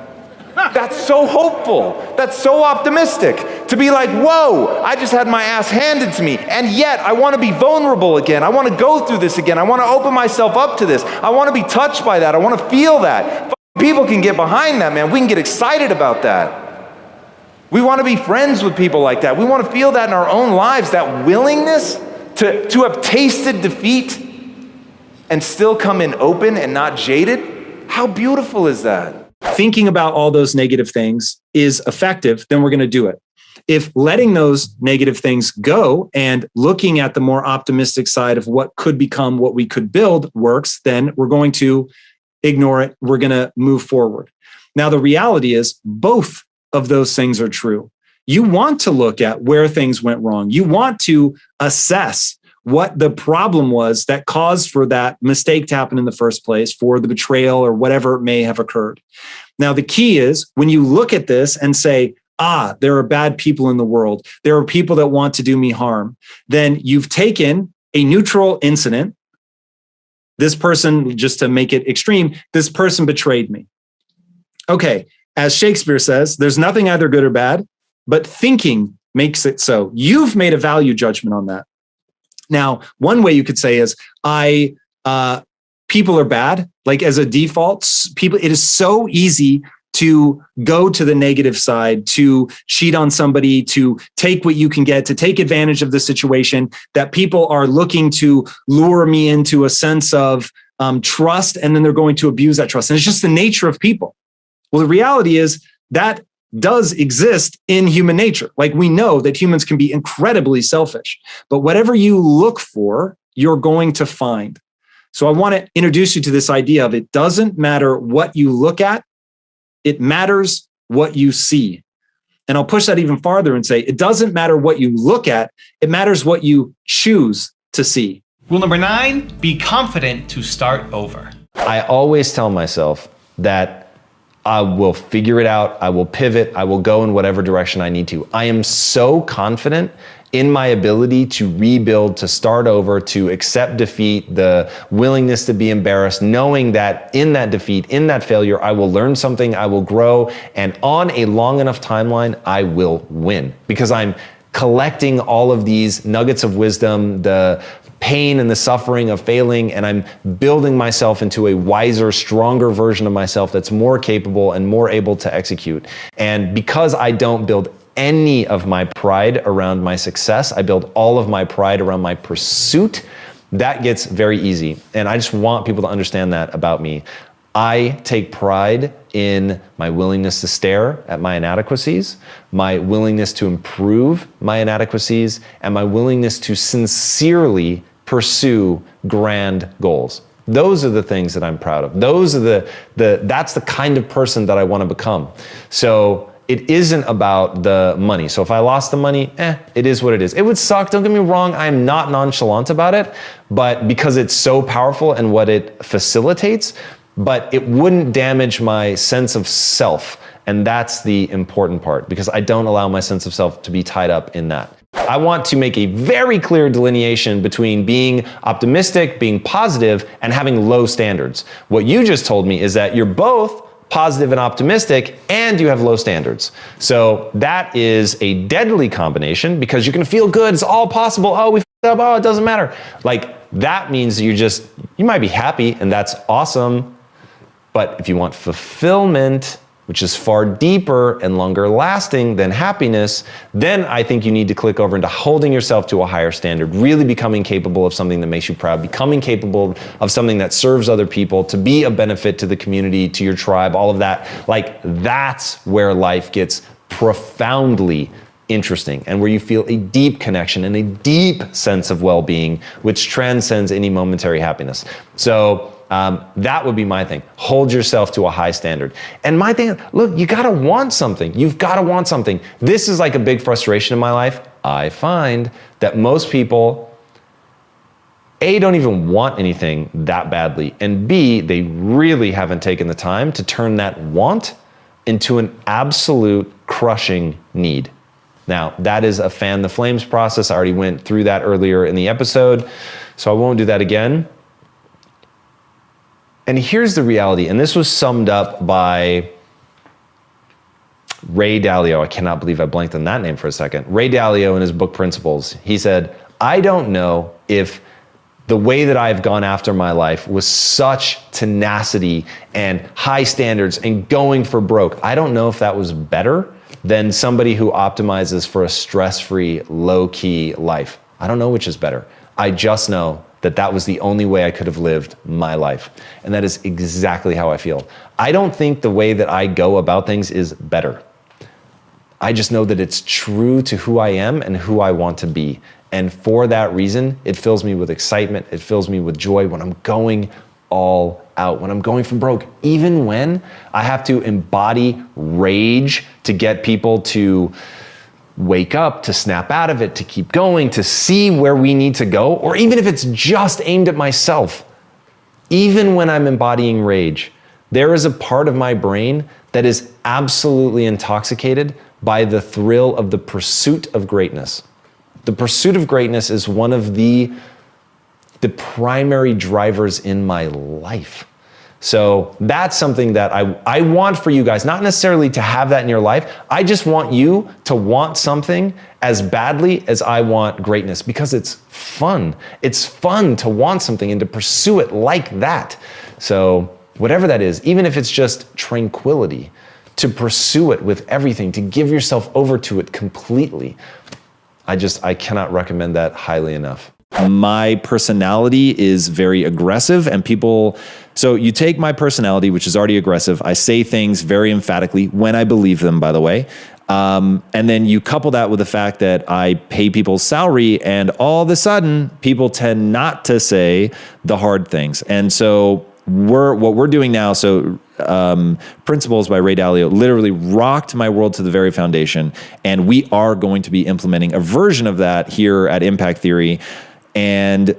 That's so hopeful. That's so optimistic. To be like, whoa, I just had my ass handed to me, and yet I want to be vulnerable again. I want to go through this again. I want to open myself up to this. I want to be touched by that. I want to feel that. People can get behind that, man. We can get excited about that. We want to be friends with people like that. We want to feel that in our own lives, that willingness to have tasted defeat and still come in open and not jaded. How beautiful is that? Thinking about all those negative things is effective, then we're going to do it. If letting those negative things go and looking at the more optimistic side of what could become what we could build works, then we're going to ignore it. We're going to move forward. Now, the reality is both of those things are true. You want to look at where things went wrong. You want to assess what the problem was that caused for that mistake to happen in the first place, for the betrayal or whatever may have occurred. Now, the key is when you look at this and say, there are bad people in the world, there are people that want to do me harm, then you've taken a neutral incident. This person, just to make it extreme, this person betrayed me. Okay, as Shakespeare says, there's nothing either good or bad, but thinking makes it so. You've made a value judgment on that. Now, one way you could say is, people are bad. Like as a default, people, it is so easy to go to the negative side, to cheat on somebody, to take what you can get, to take advantage of the situation, that people are looking to lure me into a sense of trust, and then they're going to abuse that trust. And it's just the nature of people. Well, the reality is that does exist in human nature. Like we know that humans can be incredibly selfish, but whatever you look for, you're going to find. So I want to introduce you to this idea of it doesn't matter what you look at, it matters what you see. And I'll push that even farther and say, it doesn't matter what you look at, it matters what you choose to see. Rule number 9, be confident to start over. I always tell myself that I will figure it out, I will pivot, I will go in whatever direction I need to. I am so confident in my ability to rebuild, to start over, to accept defeat, the willingness to be embarrassed, knowing that in that defeat, in that failure, I will learn something, I will grow, and on a long enough timeline, I will win. Because I'm collecting all of these nuggets of wisdom, the pain and the suffering of failing, and I'm building myself into a wiser, stronger version of myself that's more capable and more able to execute. And because I don't build any of my pride around my success, I build all of my pride around my pursuit, that gets very easy. And I just want people to understand that about me. I take pride in my willingness to stare at my inadequacies, my willingness to improve my inadequacies, and my willingness to sincerely pursue grand goals. Those are the things that I'm proud of. Those are that's the kind of person that I want to become. So it isn't about the money. So if I lost the money, it is what it is. It would suck, don't get me wrong, I am not nonchalant about it, but because it's so powerful and what it facilitates, but it wouldn't damage my sense of self. And that's the important part, because I don't allow my sense of self to be tied up in that. I want to make a very clear delineation between being optimistic, being positive, and having low standards. What you just told me is that you're both positive and optimistic, and you have low standards. So that is a deadly combination, because you can feel good, it's all possible, oh, we f***ed up, oh, it doesn't matter. Like, that means you might be happy, and that's awesome, but if you want fulfillment, which is far deeper and longer lasting than happiness, then I think you need to click over into holding yourself to a higher standard, really becoming capable of something that makes you proud, becoming capable of something that serves other people, to be a benefit to the community, to your tribe, all of that. Like, that's where life gets profoundly interesting and where you feel a deep connection and a deep sense of well-being, which transcends any momentary happiness. So that would be my thing. Hold yourself to a high standard. And my thing, look, you gotta want something. You've gotta want something. This is like a big frustration in my life. I find that most people, A, don't even want anything that badly, and B, they really haven't taken the time to turn that want into an absolute crushing need. Now, that is a fan the flames process. I already went through that earlier in the episode, so I won't do that again. And here's the reality, and this was summed up by Ray Dalio. I cannot believe I blanked on that name for a second. Ray Dalio in his book Principles, he said, I don't know if the way that I've gone after my life was such tenacity and high standards and going for broke. I don't know if that was better than somebody who optimizes for a stress-free, low-key life. I don't know which is better. I just know that that was the only way I could have lived my life. And that is exactly how I feel. I don't think the way that I go about things is better. I just know that it's true to who I am and who I want to be. And for that reason, it fills me with excitement. It fills me with joy when I'm going all out, when I'm going from broke, even when I have to embody rage to get people to wake up, to snap out of it, to keep going, to see where we need to go, or even if it's just aimed at myself. Even when I'm embodying rage, there is a part of my brain that is absolutely intoxicated by the thrill of the pursuit of greatness. The pursuit of greatness is one of the primary drivers in my life. So that's something that I want for you guys, not necessarily to have that in your life. I just want you to want something as badly as I want greatness, because it's fun. It's fun to want something and to pursue it like that. So whatever that is, even if it's just tranquility, to pursue it with everything, to give yourself over to it completely. I cannot recommend that highly enough. My personality is very aggressive, and so you take my personality, which is already aggressive. I say things very emphatically when I believe them, by the way. And then you couple that with the fact that I pay people's salary, and all of a sudden people tend not to say the hard things. And so what we're doing now, Principles by Ray Dalio literally rocked my world to the very foundation. And we are going to be implementing a version of that here at Impact Theory. And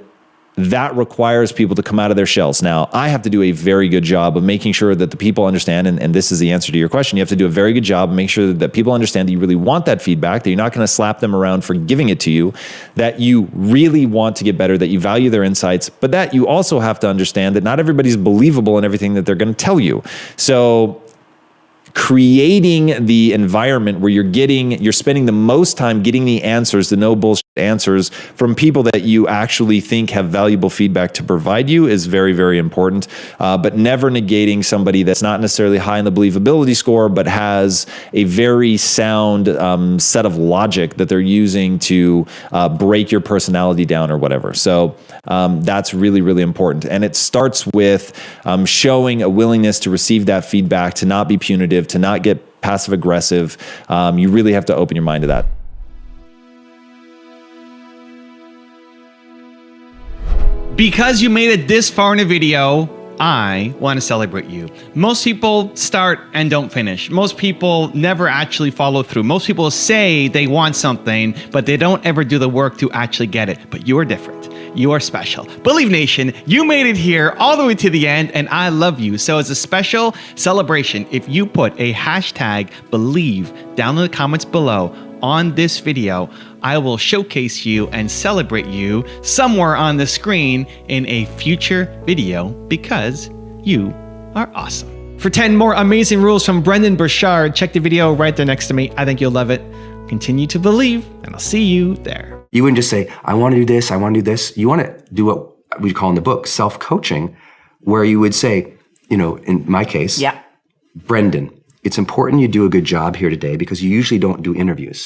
that requires people to come out of their shells. Now, I have to do a very good job of making sure that the people understand, and this is the answer to your question. You have to do a very good job of making sure that people understand that you really want that feedback, that you're not going to slap them around for giving it to you, that you really want to get better, that you value their insights, but that you also have to understand that not everybody's believable in everything that they're going to tell you. So creating the environment where you're spending the most time getting the answers, the no bullshit answers from people that you actually think have valuable feedback to provide you is very, very important. But never negating somebody that's not necessarily high in the believability score, but has a very sound set of logic that they're using to break your personality down or whatever. So that's really, really important. And it starts with showing a willingness to receive that feedback, to not be punitive, to not get passive aggressive. You really have to open your mind to that. Because you made it this far in a video, I want to celebrate you. Most people start and don't finish. Most people never actually follow through. Most people say they want something, but they don't ever do the work to actually get it. But you are different. You are special. Believe Nation, you made it here all the way to the end, and I love you. So as a special celebration, if you put a hashtag believe down in the comments below on this video, I will showcase you and celebrate you somewhere on the screen in a future video, because you are awesome. For 10 more amazing rules from Brendan Burchard, check the video right there next to me. I think you'll love it. Continue to believe, and I'll see you there. You wouldn't just say, I want to do this, I want to do this. You want to do what we call in the book self-coaching, where you would say, in my case, Brendan, it's important you do a good job here today because you usually don't do interviews.